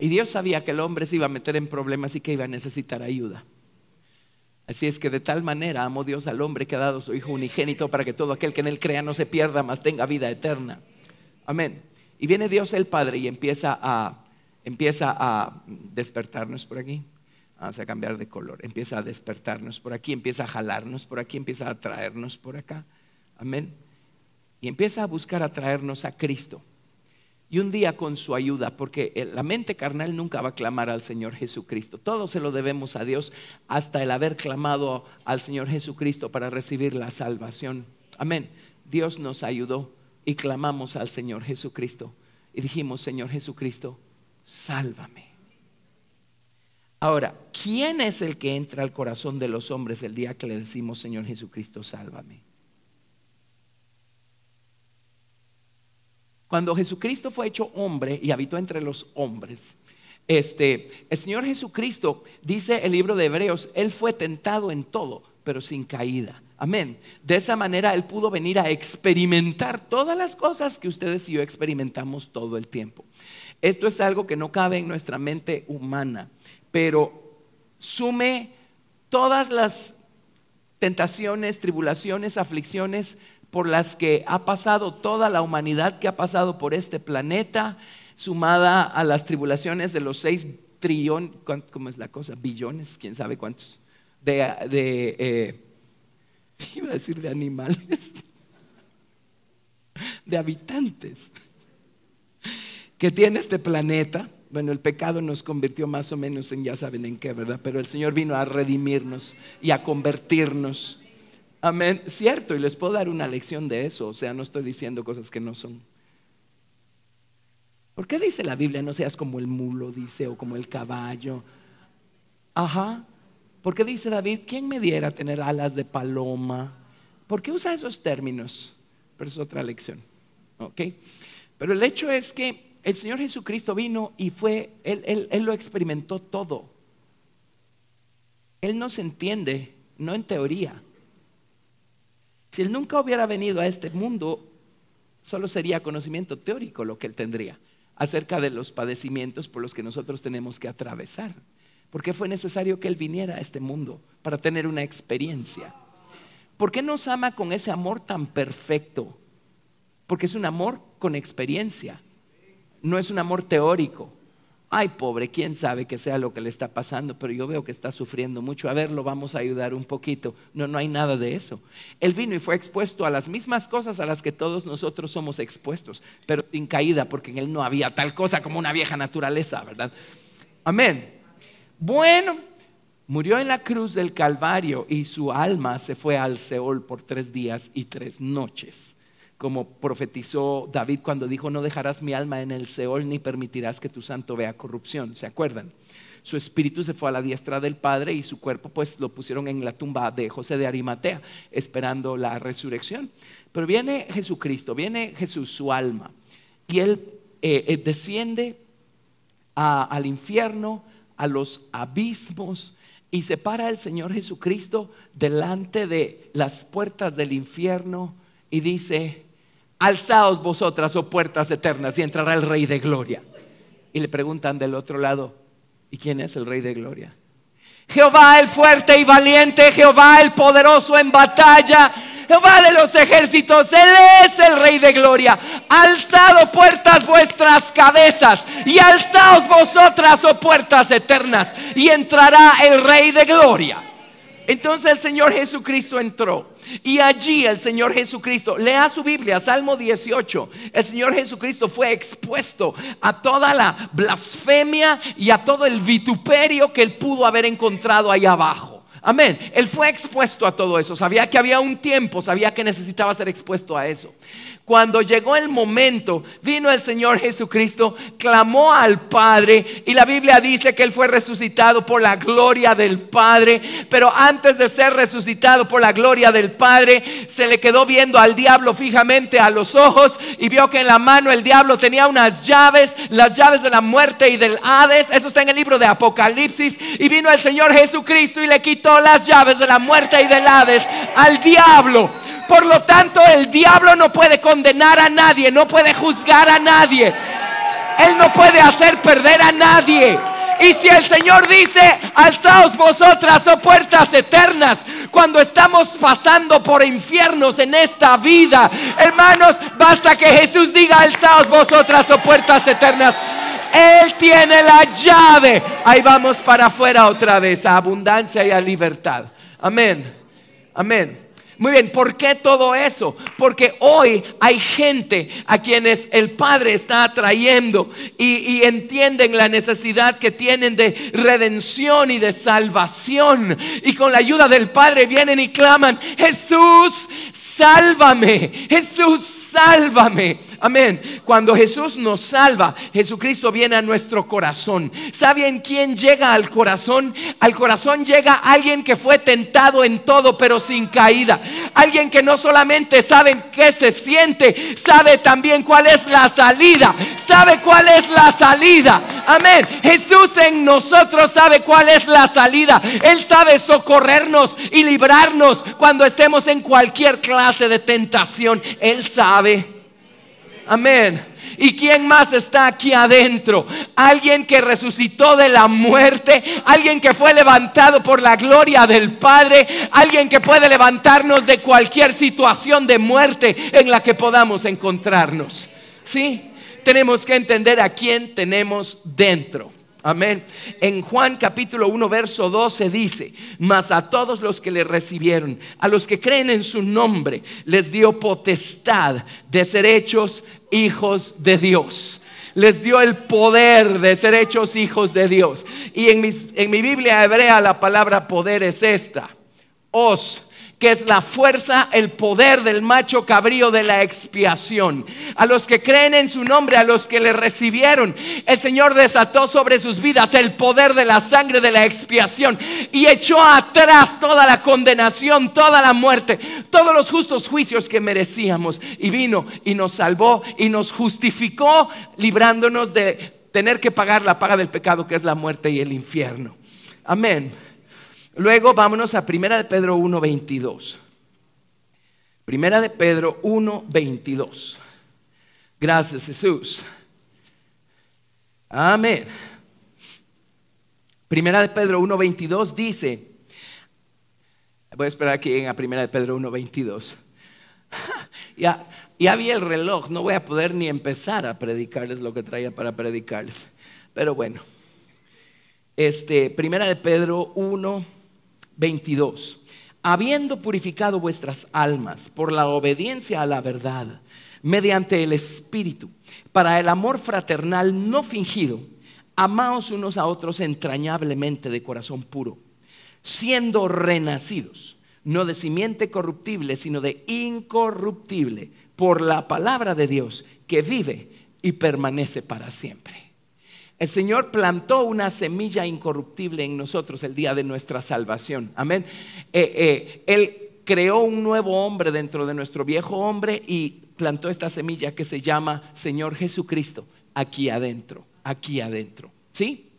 Y Dios sabía que el hombre se iba a meter en problemas y que iba a necesitar ayuda. Así es que de tal manera amó Dios al hombre que ha dado su Hijo unigénito para que todo aquel que en él crea no se pierda, mas tenga vida eterna. Amén. Y viene Dios el Padre y empieza a despertarnos por aquí. Vamos a cambiar de color. Empieza a despertarnos por aquí, empieza a jalarnos por aquí, empieza a atraernos por acá. Amén. Y empieza a buscar atraernos a Cristo. Y un día con su ayuda, porque la mente carnal nunca va a clamar al Señor Jesucristo. Todo se lo debemos a Dios, hasta el haber clamado al Señor Jesucristo para recibir la salvación. Amén. Dios nos ayudó y clamamos al Señor Jesucristo. Y dijimos: Señor Jesucristo, sálvame. Ahora, ¿quién es el que entra al corazón de los hombres el día que le decimos: Señor Jesucristo, sálvame? Cuando Jesucristo fue hecho hombre y habitó entre los hombres, el Señor Jesucristo, dice el libro de Hebreos, Él fue tentado en todo, pero sin caída. Amén. De esa manera Él pudo venir a experimentar todas las cosas que ustedes y yo experimentamos todo el tiempo. Esto es algo que no cabe en nuestra mente humana, pero sume todas las tentaciones, tribulaciones, aflicciones por las que ha pasado toda la humanidad que ha pasado por este planeta, sumada a las tribulaciones de los 6 trillones, ¿cómo es la cosa? Billones, quién sabe cuántos, iba a decir de animales, de habitantes que tiene este planeta. Bueno, el pecado nos convirtió más o menos en ya saben en qué, ¿verdad? Pero el Señor vino a redimirnos y a convertirnos. Amén, cierto, y les puedo dar una lección de eso. O sea, no estoy diciendo cosas que no son. ¿Por qué dice la Biblia no seas como el mulo, dice, o como el caballo? Ajá. ¿Por qué dice David, quién me diera tener alas de paloma? ¿Por qué usa esos términos? Pero es otra lección, ¿ok? Pero el hecho es que el Señor Jesucristo vino y Él lo experimentó todo. Él nos entiende, no en teoría. Si Él nunca hubiera venido a este mundo, solo sería conocimiento teórico lo que Él tendría acerca de los padecimientos por los que nosotros tenemos que atravesar. ¿Por qué fue necesario que Él viniera a este mundo? Para tener una experiencia. ¿Por qué nos ama con ese amor tan perfecto? Porque es un amor con experiencia. No es un amor teórico. Ay, pobre, quién sabe qué sea lo que le está pasando, pero yo veo que está sufriendo mucho. A ver, lo vamos a ayudar un poquito. No hay nada de eso. Él vino y fue expuesto a las mismas cosas a las que todos nosotros somos expuestos, pero sin caída, porque en Él no había tal cosa como una vieja naturaleza, ¿verdad? Amén. Bueno, murió en la cruz del Calvario y su alma se fue al Seol por 3 días y 3 noches. Como profetizó David cuando dijo: no dejarás mi alma en el Seol ni permitirás que tu santo vea corrupción. ¿Se acuerdan? Su espíritu se fue a la diestra del Padre y su cuerpo pues lo pusieron en la tumba de José de Arimatea, esperando la resurrección. Pero viene Jesucristo, viene Jesús, su alma, y Él desciende al infierno, a los abismos, y se para el Señor Jesucristo delante de las puertas del infierno y dice: alzaos vosotras, oh puertas eternas, y entrará el Rey de Gloria. Y le preguntan del otro lado: ¿y quién es el Rey de Gloria? Jehová el fuerte y valiente, Jehová el poderoso en batalla, Jehová de los ejércitos, Él es el Rey de Gloria. Alzad, puertas, vuestras cabezas, y alzaos vosotras, oh puertas eternas, y entrará el Rey de Gloria. Entonces el Señor Jesucristo entró, y allí el Señor Jesucristo, lea su Biblia, Salmo 18, el Señor Jesucristo fue expuesto a toda la blasfemia y a todo el vituperio que Él pudo haber encontrado ahí abajo. Amén. Él fue expuesto a todo eso. Sabía que había un tiempo, sabía que necesitaba ser expuesto a eso. Cuando llegó el momento, vino el Señor Jesucristo, clamó al Padre, y la Biblia dice que Él fue resucitado por la gloria del Padre. Pero antes de ser resucitado por la gloria del Padre, se le quedó viendo al diablo fijamente a los ojos, y vio que en la mano el diablo tenía unas llaves, las llaves de la muerte y del Hades. Eso está en el libro de Apocalipsis. Y vino el Señor Jesucristo y le quitó las llaves de la muerte y del Hades al diablo. Por lo tanto, el diablo no puede condenar a nadie, no puede juzgar a nadie. Él no puede hacer perder a nadie. Y si el Señor dice, alzaos vosotras, oh puertas eternas, cuando estamos pasando por infiernos en esta vida, hermanos, basta que Jesús diga, alzaos vosotras, oh puertas eternas. Él tiene la llave. Ahí vamos para afuera otra vez, a abundancia y a libertad. Amén, amén. Muy bien, ¿por qué todo eso? Porque hoy hay gente a quienes el Padre está atrayendo y entienden la necesidad que tienen de redención y de salvación. Y con la ayuda del Padre vienen y claman, Jesús, sálvame, Jesús, sálvame. Amén. Cuando Jesús nos salva, Jesucristo viene a nuestro corazón. ¿Saben quién llega al corazón? Al corazón llega alguien que fue tentado en todo, pero sin caída. Alguien que no solamente sabe qué se siente, sabe también cuál es la salida. Sabe cuál es la salida. Amén. Jesús en nosotros sabe cuál es la salida. Él sabe socorrernos y librarnos cuando estemos en cualquier clase de tentación. Él sabe. Amén. ¿Y quién más está aquí adentro? Alguien que resucitó de la muerte, alguien que fue levantado por la gloria del Padre, alguien que puede levantarnos de cualquier situación de muerte en la que podamos encontrarnos. ¿Sí? Tenemos que entender a quién tenemos dentro. Amén. En Juan capítulo 1 verso 12 dice, mas a todos los que le recibieron, a los que creen en su nombre, les dio potestad de ser hechos hijos de Dios. Les dio el poder de ser hechos hijos de Dios. Y en mi Biblia hebrea la palabra poder es esta, os, que es la fuerza, el poder del macho cabrío de la expiación. A los que creen en su nombre, a los que le recibieron, el Señor desató sobre sus vidas el poder de la sangre de la expiación y echó atrás toda la condenación, toda la muerte, todos los justos juicios que merecíamos, y vino y nos salvó y nos justificó, librándonos de tener que pagar la paga del pecado, que es la muerte y el infierno. Amén. Luego vámonos a Primera de Pedro 1:22. Primera de Pedro 1:22. Gracias, Jesús. Amén. Primera de Pedro 1:22 dice, voy a esperar que lleguen a Primera de Pedro 1:22. Ya vi el reloj, no voy a poder ni empezar a predicarles lo que traía para predicarles. Pero bueno, Primera de Pedro 1:22. Habiendo purificado vuestras almas por la obediencia a la verdad, mediante el Espíritu, para el amor fraternal no fingido, amaos unos a otros entrañablemente de corazón puro, siendo renacidos, no de simiente corruptible, sino de incorruptible, por la palabra de Dios, que vive y permanece para siempre. El Señor plantó una semilla incorruptible en nosotros el día de nuestra salvación. Amén. Él creó un nuevo hombre dentro de nuestro viejo hombre y plantó esta semilla que se llama Señor Jesucristo aquí adentro, aquí adentro. ¿Sí?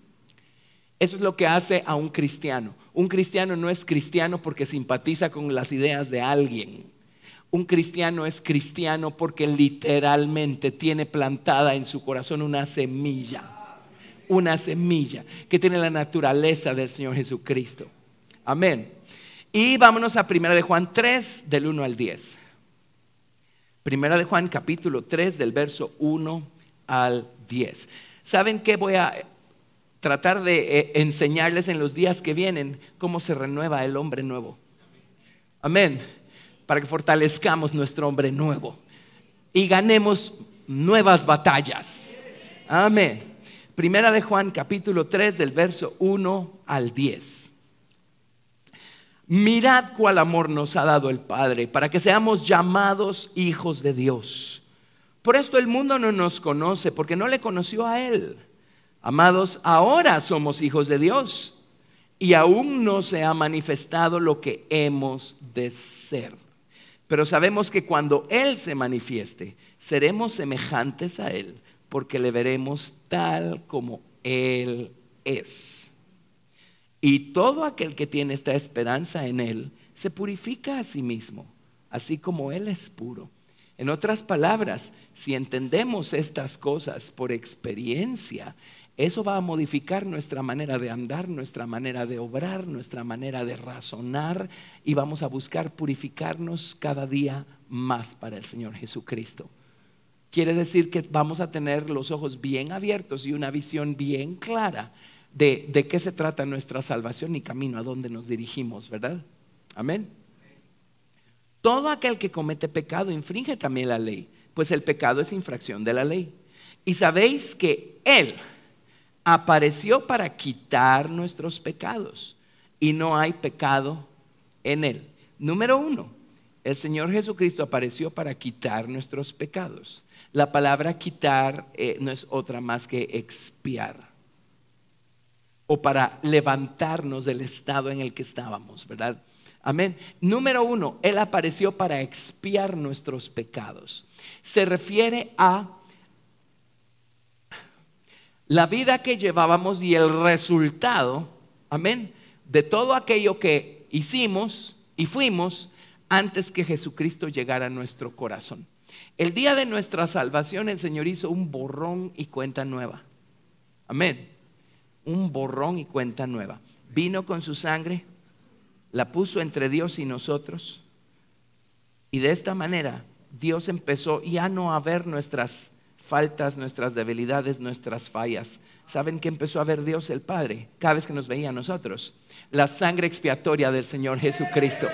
Eso es lo que hace a un cristiano. Un cristiano no es cristiano porque simpatiza con las ideas de alguien. Un cristiano es cristiano porque literalmente tiene plantada en su corazón una semilla. Una semilla que tiene la naturaleza del Señor Jesucristo. Amén. Y vámonos a Primera de Juan 3 del 1 al 10. Primera de Juan capítulo 3 del verso 1 al 10. ¿Saben qué? Voy a tratar de enseñarles en los días que vienen cómo se renueva el hombre nuevo. Amén. Para que fortalezcamos nuestro hombre nuevo y ganemos nuevas batallas. Amén. Primera de Juan capítulo 3 del verso 1 al 10. Mirad cuál amor nos ha dado el Padre para que seamos llamados hijos de Dios. Por esto el mundo no nos conoce porque no le conoció a Él. Amados, ahora somos hijos de Dios y aún no se ha manifestado lo que hemos de ser. Pero sabemos que cuando Él se manifieste, seremos semejantes a Él, porque le veremos tal como Él es. Y todo aquel que tiene esta esperanza en Él se purifica a sí mismo, así como Él es puro. En otras palabras, si entendemos estas cosas por experiencia, eso va a modificar nuestra manera de andar, nuestra manera de obrar, nuestra manera de razonar, y vamos a buscar purificarnos cada día más para el Señor Jesucristo. Quiere decir que vamos a tener los ojos bien abiertos y una visión bien clara de qué se trata nuestra salvación y camino a dónde nos dirigimos, ¿verdad? Amén. Todo aquel que comete pecado infringe también la ley, pues el pecado es infracción de la ley. Y sabéis que Él apareció para quitar nuestros pecados y no hay pecado en Él. Número 1, el Señor Jesucristo apareció para quitar nuestros pecados. La palabra quitar no es otra más que expiar, o para levantarnos del estado en el que estábamos, ¿verdad? Amén. Número 1, Él apareció para expiar nuestros pecados. Se refiere a la vida que llevábamos y el resultado, amén, de todo aquello que hicimos y fuimos antes que Jesucristo llegara a nuestro corazón. El día de nuestra salvación el Señor hizo un borrón y cuenta nueva. Amén. Un borrón y cuenta nueva. Vino con su sangre, la puso entre Dios y nosotros, y de esta manera Dios empezó ya no a ver nuestras faltas, nuestras debilidades, nuestras fallas. ¿Saben qué empezó a ver Dios el Padre cada vez que nos veía a nosotros? La sangre expiatoria del Señor Jesucristo.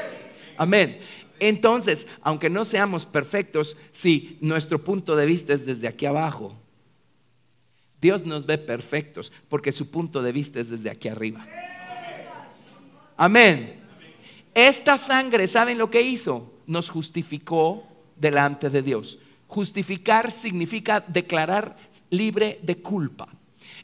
Amén. Entonces, aunque no seamos perfectos, si nuestro punto de vista es desde aquí abajo, Dios nos ve perfectos porque su punto de vista es desde aquí arriba. Amén. Esta sangre, ¿saben lo que hizo? Nos justificó delante de Dios. Justificar significa declarar libre de culpa.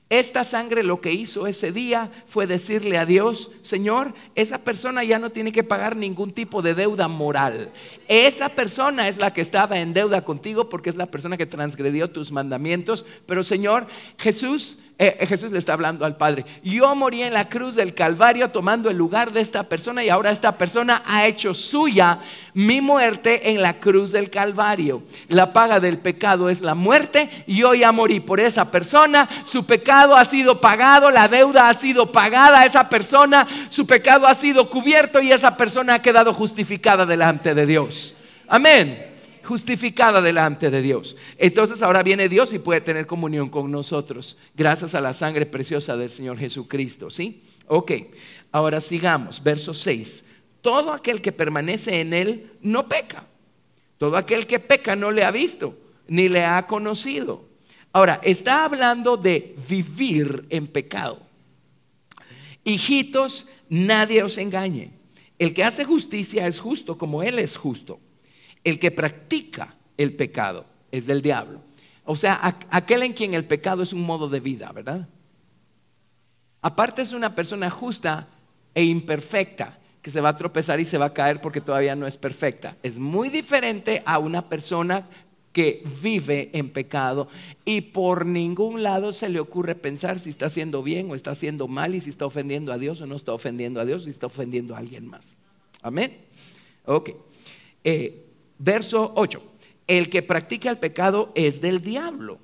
Esta sangre lo que hizo ese día fue decirle a Dios: Señor, esa persona ya no tiene que pagar ningún tipo de deuda moral. Esa persona es la que estaba en deuda contigo porque es la persona que transgredió tus mandamientos. Pero Señor, Jesús le está hablando al Padre: yo morí en la cruz del Calvario tomando el lugar de esta persona, y ahora esta persona ha hecho suya mi muerte en la cruz del Calvario. La paga del pecado es la muerte, y yo ya morí por esa persona. Su pecado ha sido pagado, la deuda ha sido pagada, esa persona, su pecado ha sido cubierto, y esa persona ha quedado justificada delante de Dios. Amén. Justificada delante de Dios. Entonces ahora viene Dios y puede tener comunión con nosotros gracias a la sangre preciosa del Señor Jesucristo. ¿Sí? Ok, ahora sigamos, verso 6. Todo aquel que permanece en Él no peca. Todo aquel que peca no le ha visto ni le ha conocido. Ahora, está hablando de vivir en pecado. Hijitos, nadie os engañe. El que hace justicia es justo como Él es justo. El que practica el pecado es del diablo. O sea, aquel en quien el pecado es un modo de vida, ¿verdad? Aparte es una persona justa e imperfecta que se va a tropezar y se va a caer porque todavía no es perfecta. Es muy diferente a una persona que vive en pecado y por ningún lado se le ocurre pensar si está haciendo bien o está haciendo mal, y si está ofendiendo a Dios o no está ofendiendo a Dios, si está ofendiendo a alguien más. Amén. Ok. Verso 8. El que practica el pecado es del diablo.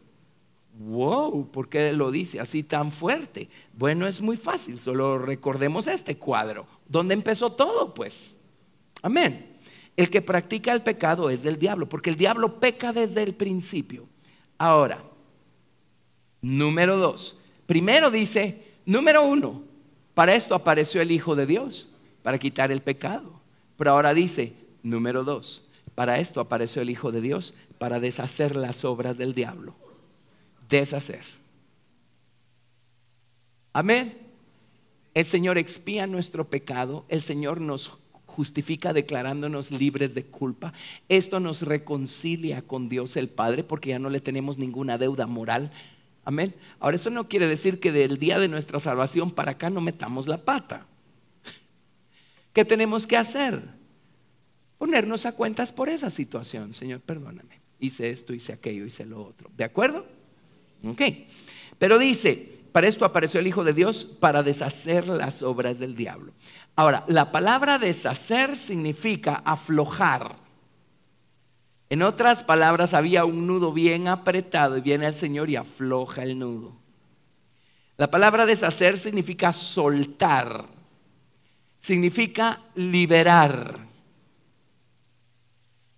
Wow, ¿por qué lo dice así tan fuerte? Bueno, es muy fácil, solo recordemos este cuadro. ¿Dónde empezó todo? Pues, amén. El que practica el pecado es del diablo, porque el diablo peca desde el principio. Ahora, número 2. Primero dice, número 1, para esto apareció el Hijo de Dios, para quitar el pecado. Pero ahora dice, número 2, para esto apareció el Hijo de Dios, para deshacer las obras del diablo. Deshacer. Amén. El Señor expía nuestro pecado. El Señor nos justifica declarándonos libres de culpa. Esto nos reconcilia con Dios el Padre, porque ya no le tenemos ninguna deuda moral. Amén. Ahora, eso no quiere decir que del día de nuestra salvación para acá no metamos la pata. ¿Qué tenemos que hacer? Ponernos a cuentas por esa situación. Señor, perdóname, hice esto, hice aquello, hice lo otro. ¿De acuerdo? Ok. Pero dice, para esto apareció el Hijo de Dios, para deshacer las obras del diablo. Ahora, la palabra deshacer significa aflojar. En otras palabras, había un nudo bien apretado y viene el Señor y afloja el nudo. La palabra deshacer significa soltar, significa liberar,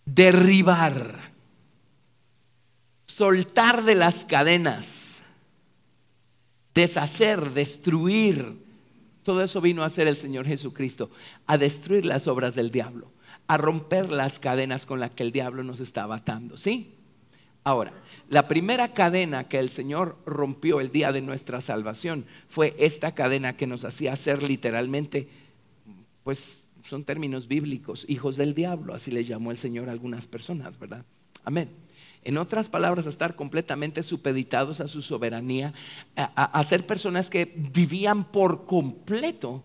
derribar, soltar de las cadenas, deshacer, destruir. Todo eso vino a hacer el Señor Jesucristo, a destruir las obras del diablo, a romper las cadenas con las que el diablo nos estaba atando, ¿sí? Ahora, la primera cadena que el Señor rompió el día de nuestra salvación fue esta cadena que nos hacía ser literalmente, pues son términos bíblicos, hijos del diablo, así le llamó el Señor a algunas personas, ¿verdad? Amén. En otras palabras, a estar completamente supeditados a su soberanía, a ser personas que vivían por completo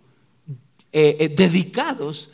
dedicados,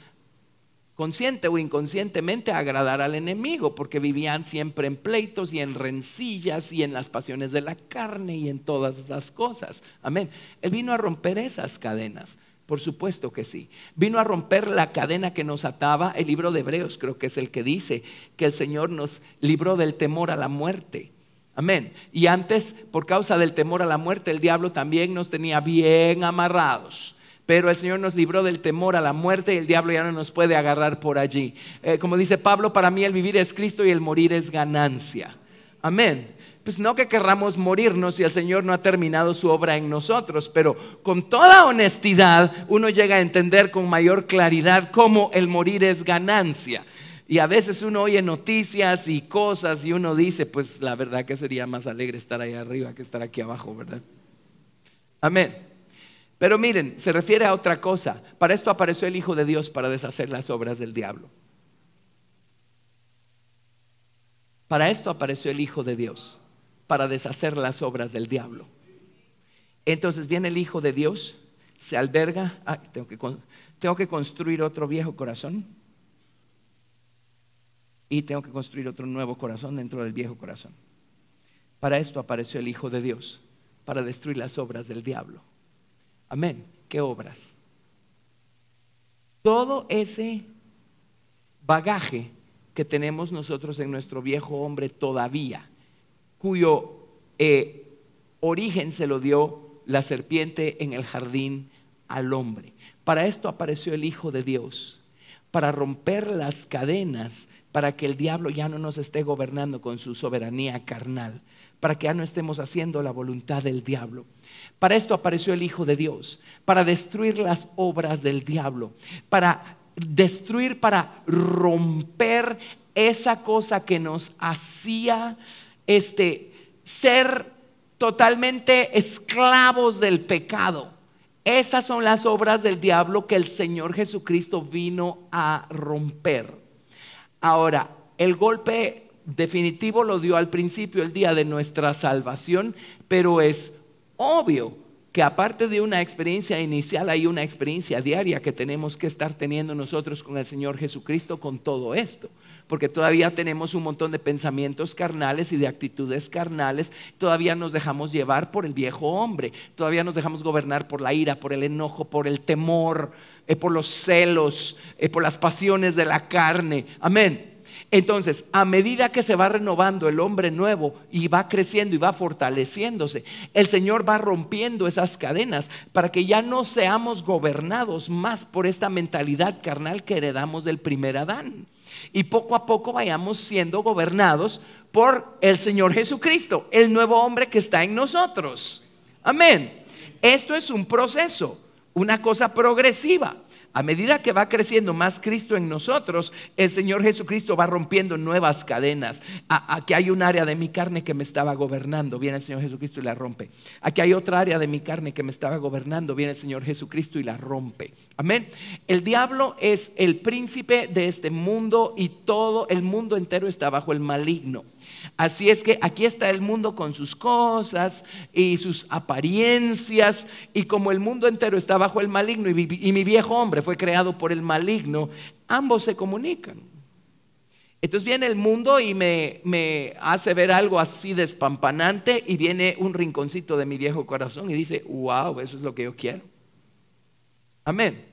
consciente o inconscientemente, a agradar al enemigo, porque vivían siempre en pleitos y en rencillas y en las pasiones de la carne y en todas esas cosas. Amén. Él vino a romper esas cadenas. Por supuesto que sí. Vino a romper la cadena que nos ataba. El libro de Hebreos creo que es el que dice que el Señor nos libró del temor a la muerte. Amén. Y antes, por causa del temor a la muerte, el diablo también nos tenía bien amarrados. Pero el Señor nos libró del temor a la muerte y el diablo ya no nos puede agarrar por allí. Como dice Pablo, para mí el vivir es Cristo y el morir es ganancia. Amén. Pues no que querramos morirnos si el Señor no ha terminado su obra en nosotros, pero con toda honestidad uno llega a entender con mayor claridad cómo el morir es ganancia. Y a veces uno oye noticias y cosas y uno dice, pues la verdad que sería más alegre estar ahí arriba que estar aquí abajo, ¿verdad? Amén. Pero miren, se refiere a otra cosa. Para esto apareció el Hijo de Dios, para deshacer las obras del diablo. Para esto apareció el Hijo de Dios, para deshacer las obras del diablo. Entonces viene el Hijo de Dios, se alberga. Tengo que construir otro viejo corazón y tengo que construir otro nuevo corazón dentro del viejo corazón. Para esto apareció el Hijo de Dios, para destruir las obras del diablo. Amén. ¿Qué obras? Todo ese bagaje que tenemos nosotros en nuestro viejo hombre todavía, cuyo origen se lo dio la serpiente en el jardín al hombre. Para esto apareció el Hijo de Dios, para romper las cadenas, para que el diablo ya no nos esté gobernando con su soberanía carnal, para que ya no estemos haciendo la voluntad del diablo. Para esto apareció el Hijo de Dios, para destruir las obras del diablo, para destruir, para romper esa cosa que nos hacía ser totalmente esclavos del pecado. Esas son las obras del diablo que el Señor Jesucristo vino a romper. Ahora, el golpe definitivo lo dio al principio, el día de nuestra salvación, pero es obvio que aparte de una experiencia inicial, hay una experiencia diaria que tenemos que estar teniendo nosotros con el Señor Jesucristo con todo esto. Porque todavía tenemos un montón de pensamientos carnales y de actitudes carnales. Todavía nos dejamos llevar por el viejo hombre. Todavía nos dejamos gobernar por la ira, por el enojo, por el temor, por los celos, por las pasiones de la carne. Amén. Entonces, a medida que se va renovando el hombre nuevo y va creciendo y va fortaleciéndose, el Señor va rompiendo esas cadenas para que ya no seamos gobernados más por esta mentalidad carnal que heredamos del primer Adán. Y poco a poco vayamos siendo gobernados por el Señor Jesucristo, el nuevo hombre que está en nosotros. Amén. Esto es un proceso, una cosa progresiva. A medida que va creciendo más Cristo en nosotros, el Señor Jesucristo va rompiendo nuevas cadenas. Aquí hay un área de mi carne que me estaba gobernando, viene el Señor Jesucristo y la rompe. Aquí hay otra área de mi carne que me estaba gobernando, viene el Señor Jesucristo y la rompe. Amén. El diablo es el príncipe de este mundo y todo el mundo entero está bajo el maligno. Así es que aquí está el mundo con sus cosas y sus apariencias, y como el mundo entero está bajo el maligno y mi viejo hombre fue creado por el maligno, ambos se comunican. Entonces viene el mundo y me hace ver algo así despampanante, y viene un rinconcito de mi viejo corazón y dice, wow, eso es lo que yo quiero. Amén.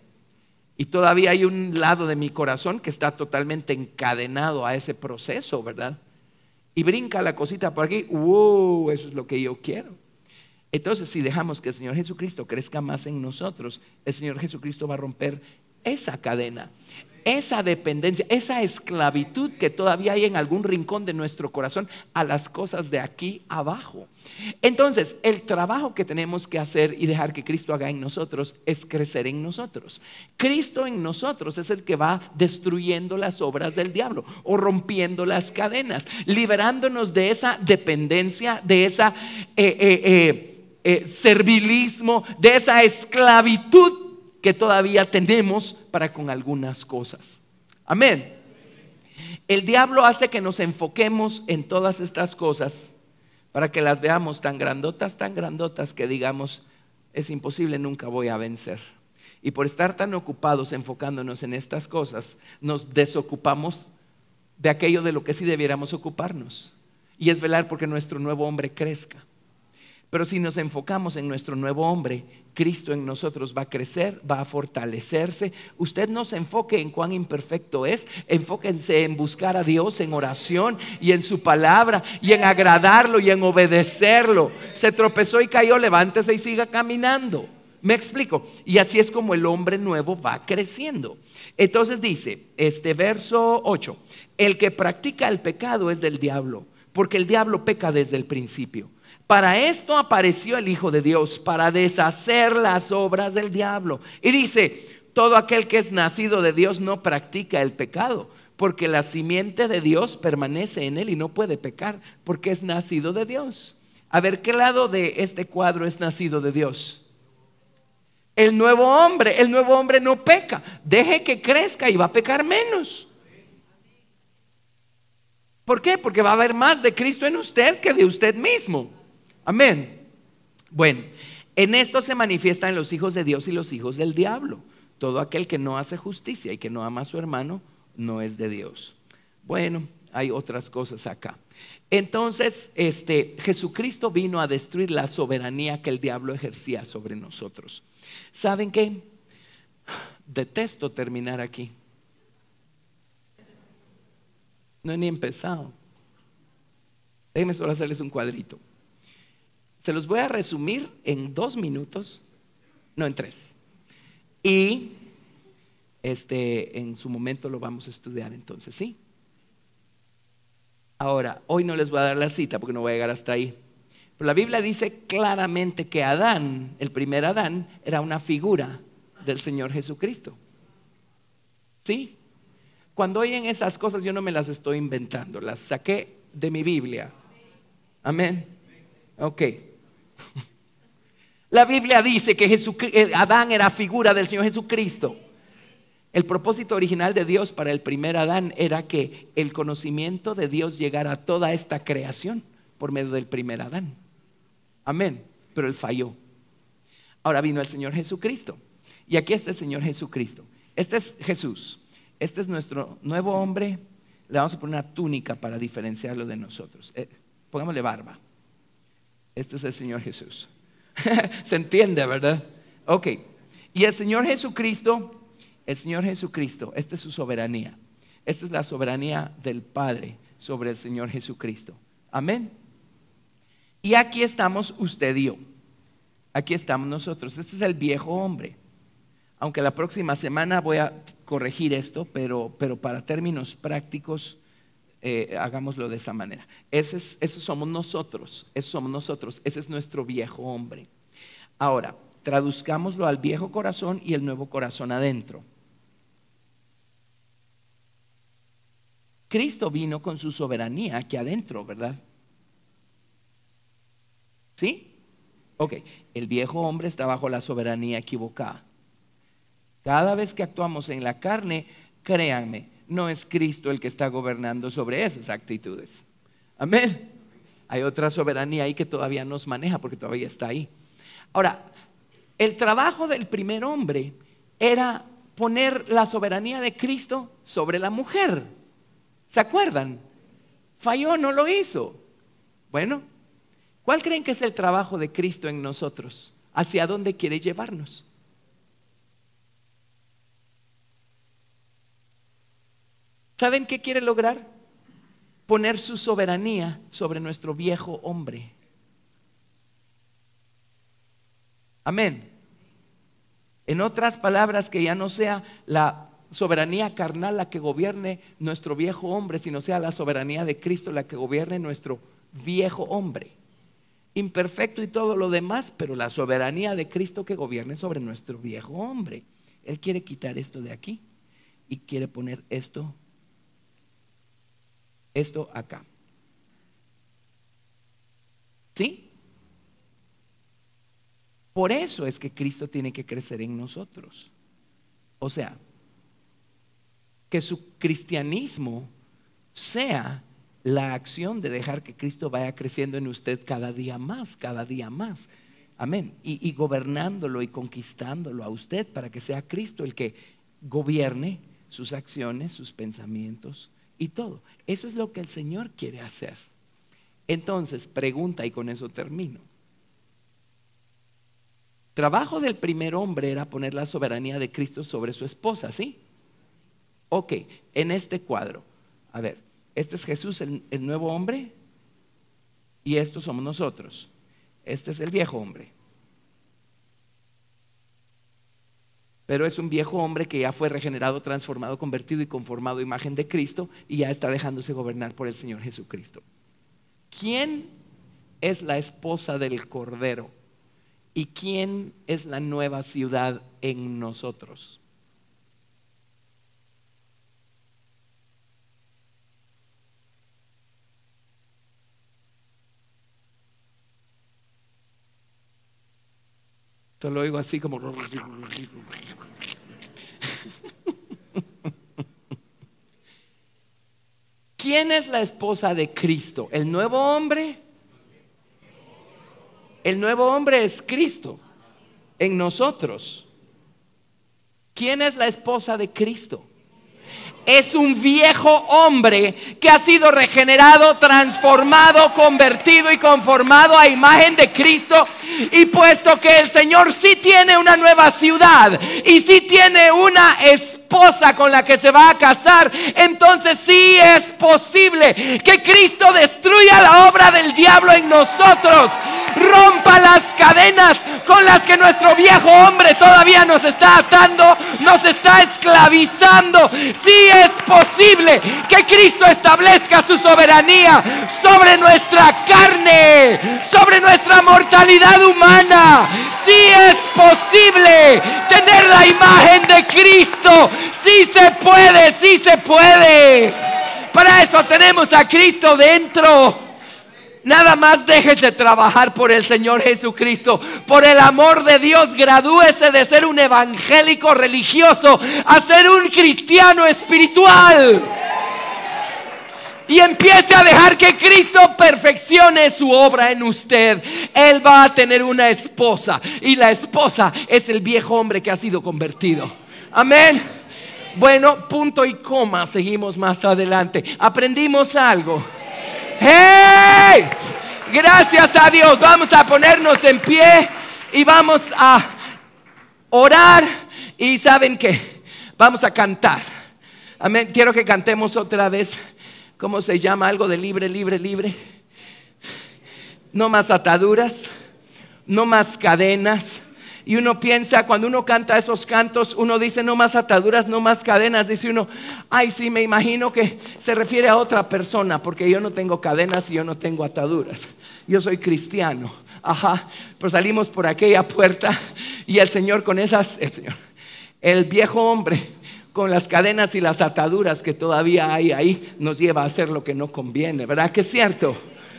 Y todavía hay un lado de mi corazón que está totalmente encadenado a ese proceso, ¿verdad? Y brinca la cosita por aquí, wow, eso es lo que yo quiero. Entonces, si dejamos que el Señor Jesucristo crezca más en nosotros, el Señor Jesucristo va a romper esa cadena, esa dependencia, esa esclavitud que todavía hay en algún rincón de nuestro corazón a las cosas de aquí abajo. Entonces, el trabajo que tenemos que hacer y dejar que Cristo haga en nosotros es crecer en nosotros. Cristo en nosotros es el que va destruyendo las obras del diablo o rompiendo las cadenas, liberándonos de esa dependencia, de esa servilismo, de esa esclavitud que todavía tenemos para con algunas cosas. Amén. El diablo hace que nos enfoquemos en todas estas cosas para que las veamos tan grandotas que digamos, es imposible, nunca voy a vencer. Y por estar tan ocupados enfocándonos en estas cosas, nos desocupamos de aquello de lo que sí debiéramos ocuparnos, y es velar porque nuestro nuevo hombre crezca. Pero si nos enfocamos en nuestro nuevo hombre, Cristo en nosotros va a crecer, va a fortalecerse. Usted no se enfoque en cuán imperfecto es, enfóquense en buscar a Dios en oración y en su palabra y en agradarlo y en obedecerlo. Se tropezó y cayó, levántese y siga caminando. ¿Me explico? Y así es como el hombre nuevo va creciendo. Entonces dice, verso 8, el que practica el pecado es del diablo, porque el diablo peca desde el principio. Para esto apareció el Hijo de Dios, para deshacer las obras del diablo. Y dice, todo aquel que es nacido de Dios no practica el pecado, porque la simiente de Dios permanece en él y no puede pecar, porque es nacido de Dios. A ver, ¿qué lado de este cuadro es nacido de Dios? El nuevo hombre no peca. Deje que crezca y va a pecar menos. ¿Por qué? Porque va a haber más de Cristo en usted que de usted mismo. Amén. Bueno, en esto se manifiestan los hijos de Dios y los hijos del diablo. Todo aquel que no hace justicia y que no ama a su hermano no es de Dios. Bueno, hay otras cosas acá. Entonces, Jesucristo vino a destruir la soberanía que el diablo ejercía sobre nosotros. ¿Saben qué? Detesto terminar aquí. No he ni empezado. Déjenme solo hacerles un cuadrito. Se los voy a resumir en 2 minutos, no en 3. Y en su momento lo vamos a estudiar entonces, ¿sí? Ahora, hoy no les voy a dar la cita porque no voy a llegar hasta ahí. Pero la Biblia dice claramente que Adán, el primer Adán, era una figura del Señor Jesucristo. ¿Sí? Cuando oyen esas cosas yo no me las estoy inventando, las saqué de mi Biblia. Amén. Ok. La Biblia dice que Adán era figura del Señor Jesucristo. El propósito original de Dios para el primer Adán era que el conocimiento de Dios llegara a toda esta creación por medio del primer Adán. Amén. Pero él falló. Ahora vino el Señor Jesucristo. Y aquí está el Señor Jesucristo. Este es Jesús. Este es nuestro nuevo hombre. Le vamos a poner una túnica para diferenciarlo de nosotros. Pongámosle barba. Este es el Señor Jesús. Se entiende, ¿verdad? Ok. Y el Señor Jesucristo, esta es su soberanía. Esta es la soberanía del Padre sobre el Señor Jesucristo. Amén. Y aquí estamos usted y yo. Aquí estamos nosotros. Este es el viejo hombre. Aunque la próxima semana voy a corregir esto, pero para términos prácticos, hagámoslo de esa manera. Ese somos nosotros. Ese es nuestro viejo hombre. Ahora, traduzcámoslo al viejo corazón y el nuevo corazón adentro. Cristo vino con su soberanía aquí adentro, ¿verdad? ¿Sí? Ok, el viejo hombre está bajo la soberanía equivocada. Cada vez que actuamos en la carne, créanme, no es Cristo el que está gobernando sobre esas actitudes. Amén. Hay otra soberanía ahí que todavía nos maneja porque todavía está ahí. Ahora, el trabajo del primer hombre era poner la soberanía de Cristo sobre la mujer. ¿Se acuerdan? Falló, no lo hizo. Bueno, ¿cuál creen que es el trabajo de Cristo en nosotros? ¿Hacia dónde quiere llevarnos? ¿Saben qué quiere lograr? Poner su soberanía sobre nuestro viejo hombre. Amén. En otras palabras, que ya no sea la soberanía carnal la que gobierne nuestro viejo hombre, sino sea la soberanía de Cristo la que gobierne nuestro viejo hombre. Imperfecto y todo lo demás, pero la soberanía de Cristo que gobierne sobre nuestro viejo hombre. Él quiere quitar esto de aquí y quiere poner esto acá. ¿Sí? Por eso es que Cristo tiene que crecer en nosotros. O sea, que su cristianismo sea la acción de dejar que Cristo vaya creciendo en usted cada día más, cada día más. Amén. Y gobernándolo y conquistándolo a usted para que sea Cristo el que gobierne sus acciones, sus pensamientos y todo. Eso es lo que el Señor quiere hacer. Entonces, pregunta, y con eso termino. Trabajo del primer hombre era poner la soberanía de Cristo sobre su esposa, ¿sí? Ok, en este cuadro, a ver, este es Jesús, el nuevo hombre, y estos somos nosotros. Este es el viejo hombre. Pero es un viejo hombre que ya fue regenerado, transformado, convertido y conformado a imagen de Cristo, y ya está dejándose gobernar por el Señor Jesucristo. ¿Quién es la esposa del Cordero? ¿Y quién es la nueva ciudad en nosotros? Te lo oigo así como... ¿Quién es la esposa de Cristo? ¿El nuevo hombre? El nuevo hombre es Cristo en nosotros. ¿Quién es la esposa de Cristo? Es un viejo hombre que ha sido regenerado, transformado, convertido y conformado a imagen de Cristo. Y puesto que el Señor sí tiene una nueva ciudad y sí tiene una esposa con la que se va a casar, entonces sí es posible que Cristo destruya la obra del diablo en nosotros, rompa las cadenas con las que nuestro viejo hombre todavía nos está atando, nos está esclavizando. Sí es posible que Cristo establezca su soberanía sobre nuestra carne, sobre nuestra mortalidad humana. Sí es posible tener la imagen de Cristo. Sí se puede, sí se puede. Para eso tenemos a Cristo dentro. Nada más dejes de trabajar por el Señor Jesucristo. Por el amor de Dios, gradúese de ser un evangélico religioso a ser un cristiano espiritual. Y empiece a dejar que Cristo perfeccione su obra en usted. Él va a tener una esposa, y la esposa es el viejo hombre que ha sido convertido. Amén. Bueno, punto y coma. Seguimos más adelante. ¿Aprendimos algo? ¡Hey! Gracias a Dios. Vamos a ponernos en pie y vamos a orar. Y ¿saben qué? Vamos a cantar. Amén. Quiero que cantemos otra vez. ¿Cómo se llama? Algo de libre, libre, libre. No más ataduras, no más cadenas. Y uno piensa, cuando uno canta esos cantos, uno dice no más ataduras, no más cadenas. Dice uno, ay, sí, me imagino que se refiere a otra persona, porque yo no tengo cadenas y yo no tengo ataduras. Yo soy cristiano. Ajá, pero salimos por aquella puerta y el Señor con el viejo hombre con las cadenas y las ataduras que todavía hay ahí, nos lleva a hacer lo que no conviene. ¿Verdad que es cierto?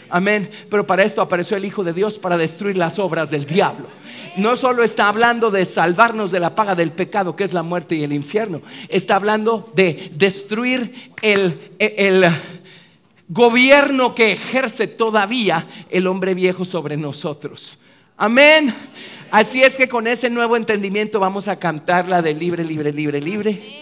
Amén. Pero para esto apareció el Hijo de Dios, para destruir las obras del diablo. No solo está hablando de salvarnos de la paga del pecado, que es la muerte y el infierno. Está hablando de destruir el gobierno que ejerce todavía el hombre viejo sobre nosotros. Amén. Así es que con ese nuevo entendimiento vamos a cantar la de libre, libre, libre, libre.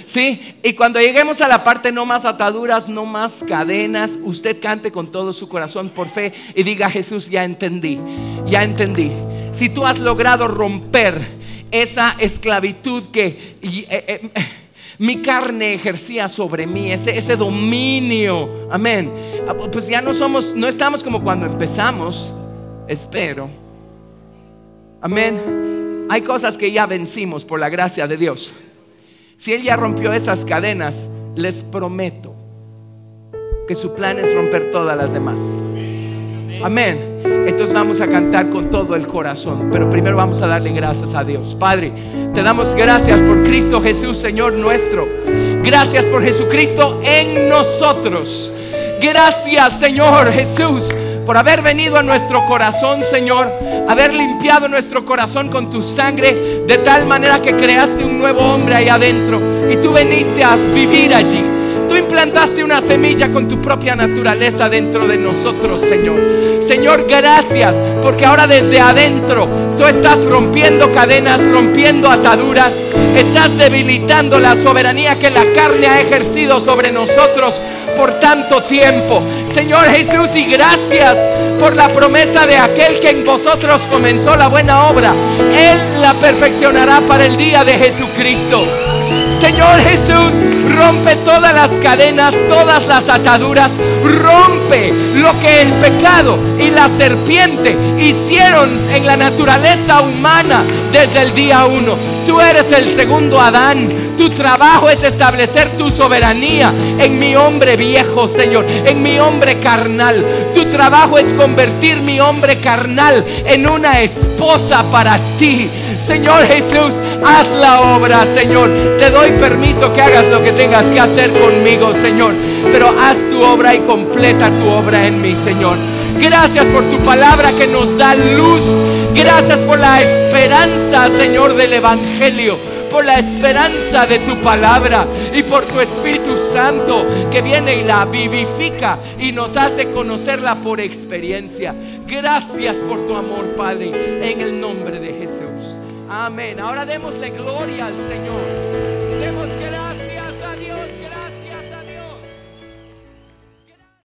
Sí, y cuando lleguemos a la parte no más ataduras, no más cadenas, usted cante con todo su corazón por fe y diga: Jesús, ya entendí, ya entendí. Si tú has logrado romper esa esclavitud que mi carne ejercía sobre mí, ese dominio, amén, pues ya no estamos como cuando empezamos, espero. Amén. Hay cosas que ya vencimos por la gracia de Dios. Si Él ya rompió esas cadenas, les prometo que su plan es romper todas las demás. Amén. Entonces vamos a cantar con todo el corazón, pero primero vamos a darle gracias a Dios. Padre, te damos gracias por Cristo Jesús, Señor nuestro. Gracias por Jesucristo en nosotros. Gracias, Señor Jesús, por haber venido a nuestro corazón, Señor, haber limpiado nuestro corazón con tu sangre, de tal manera que creaste un nuevo hombre ahí adentro y tú viniste a vivir allí. Tú implantaste una semilla con tu propia naturaleza dentro de nosotros, Señor. Señor, gracias, porque ahora desde adentro tú estás rompiendo cadenas, rompiendo ataduras. Estás debilitando la soberanía que la carne ha ejercido sobre nosotros por tanto tiempo. Señor Jesús, y gracias por la promesa de aquel que en vosotros comenzó la buena obra. Él la perfeccionará para el día de Jesucristo. Señor Jesús, rompe todas las cadenas, todas las ataduras. Rompe lo que el pecado y la serpiente hicieron en la naturaleza humana desde el día 1. Tú eres el segundo Adán. Tu trabajo es establecer tu soberanía en mi hombre viejo, Señor, en mi hombre carnal. Tu trabajo es convertir mi hombre carnal en una esposa para ti. Señor Jesús, haz la obra, Señor. Te doy permiso que hagas lo que tengas que hacer conmigo, Señor, pero haz tu obra y completa tu obra en mí, Señor. Gracias por tu palabra que nos da luz. Gracias por la esperanza, Señor, del Evangelio, por la esperanza de tu palabra y por tu Espíritu Santo que viene y la vivifica y nos hace conocerla por experiencia. Gracias por tu amor, Padre, en el nombre de Jesús. Amén. Ahora démosle gloria al Señor. Demos gracias.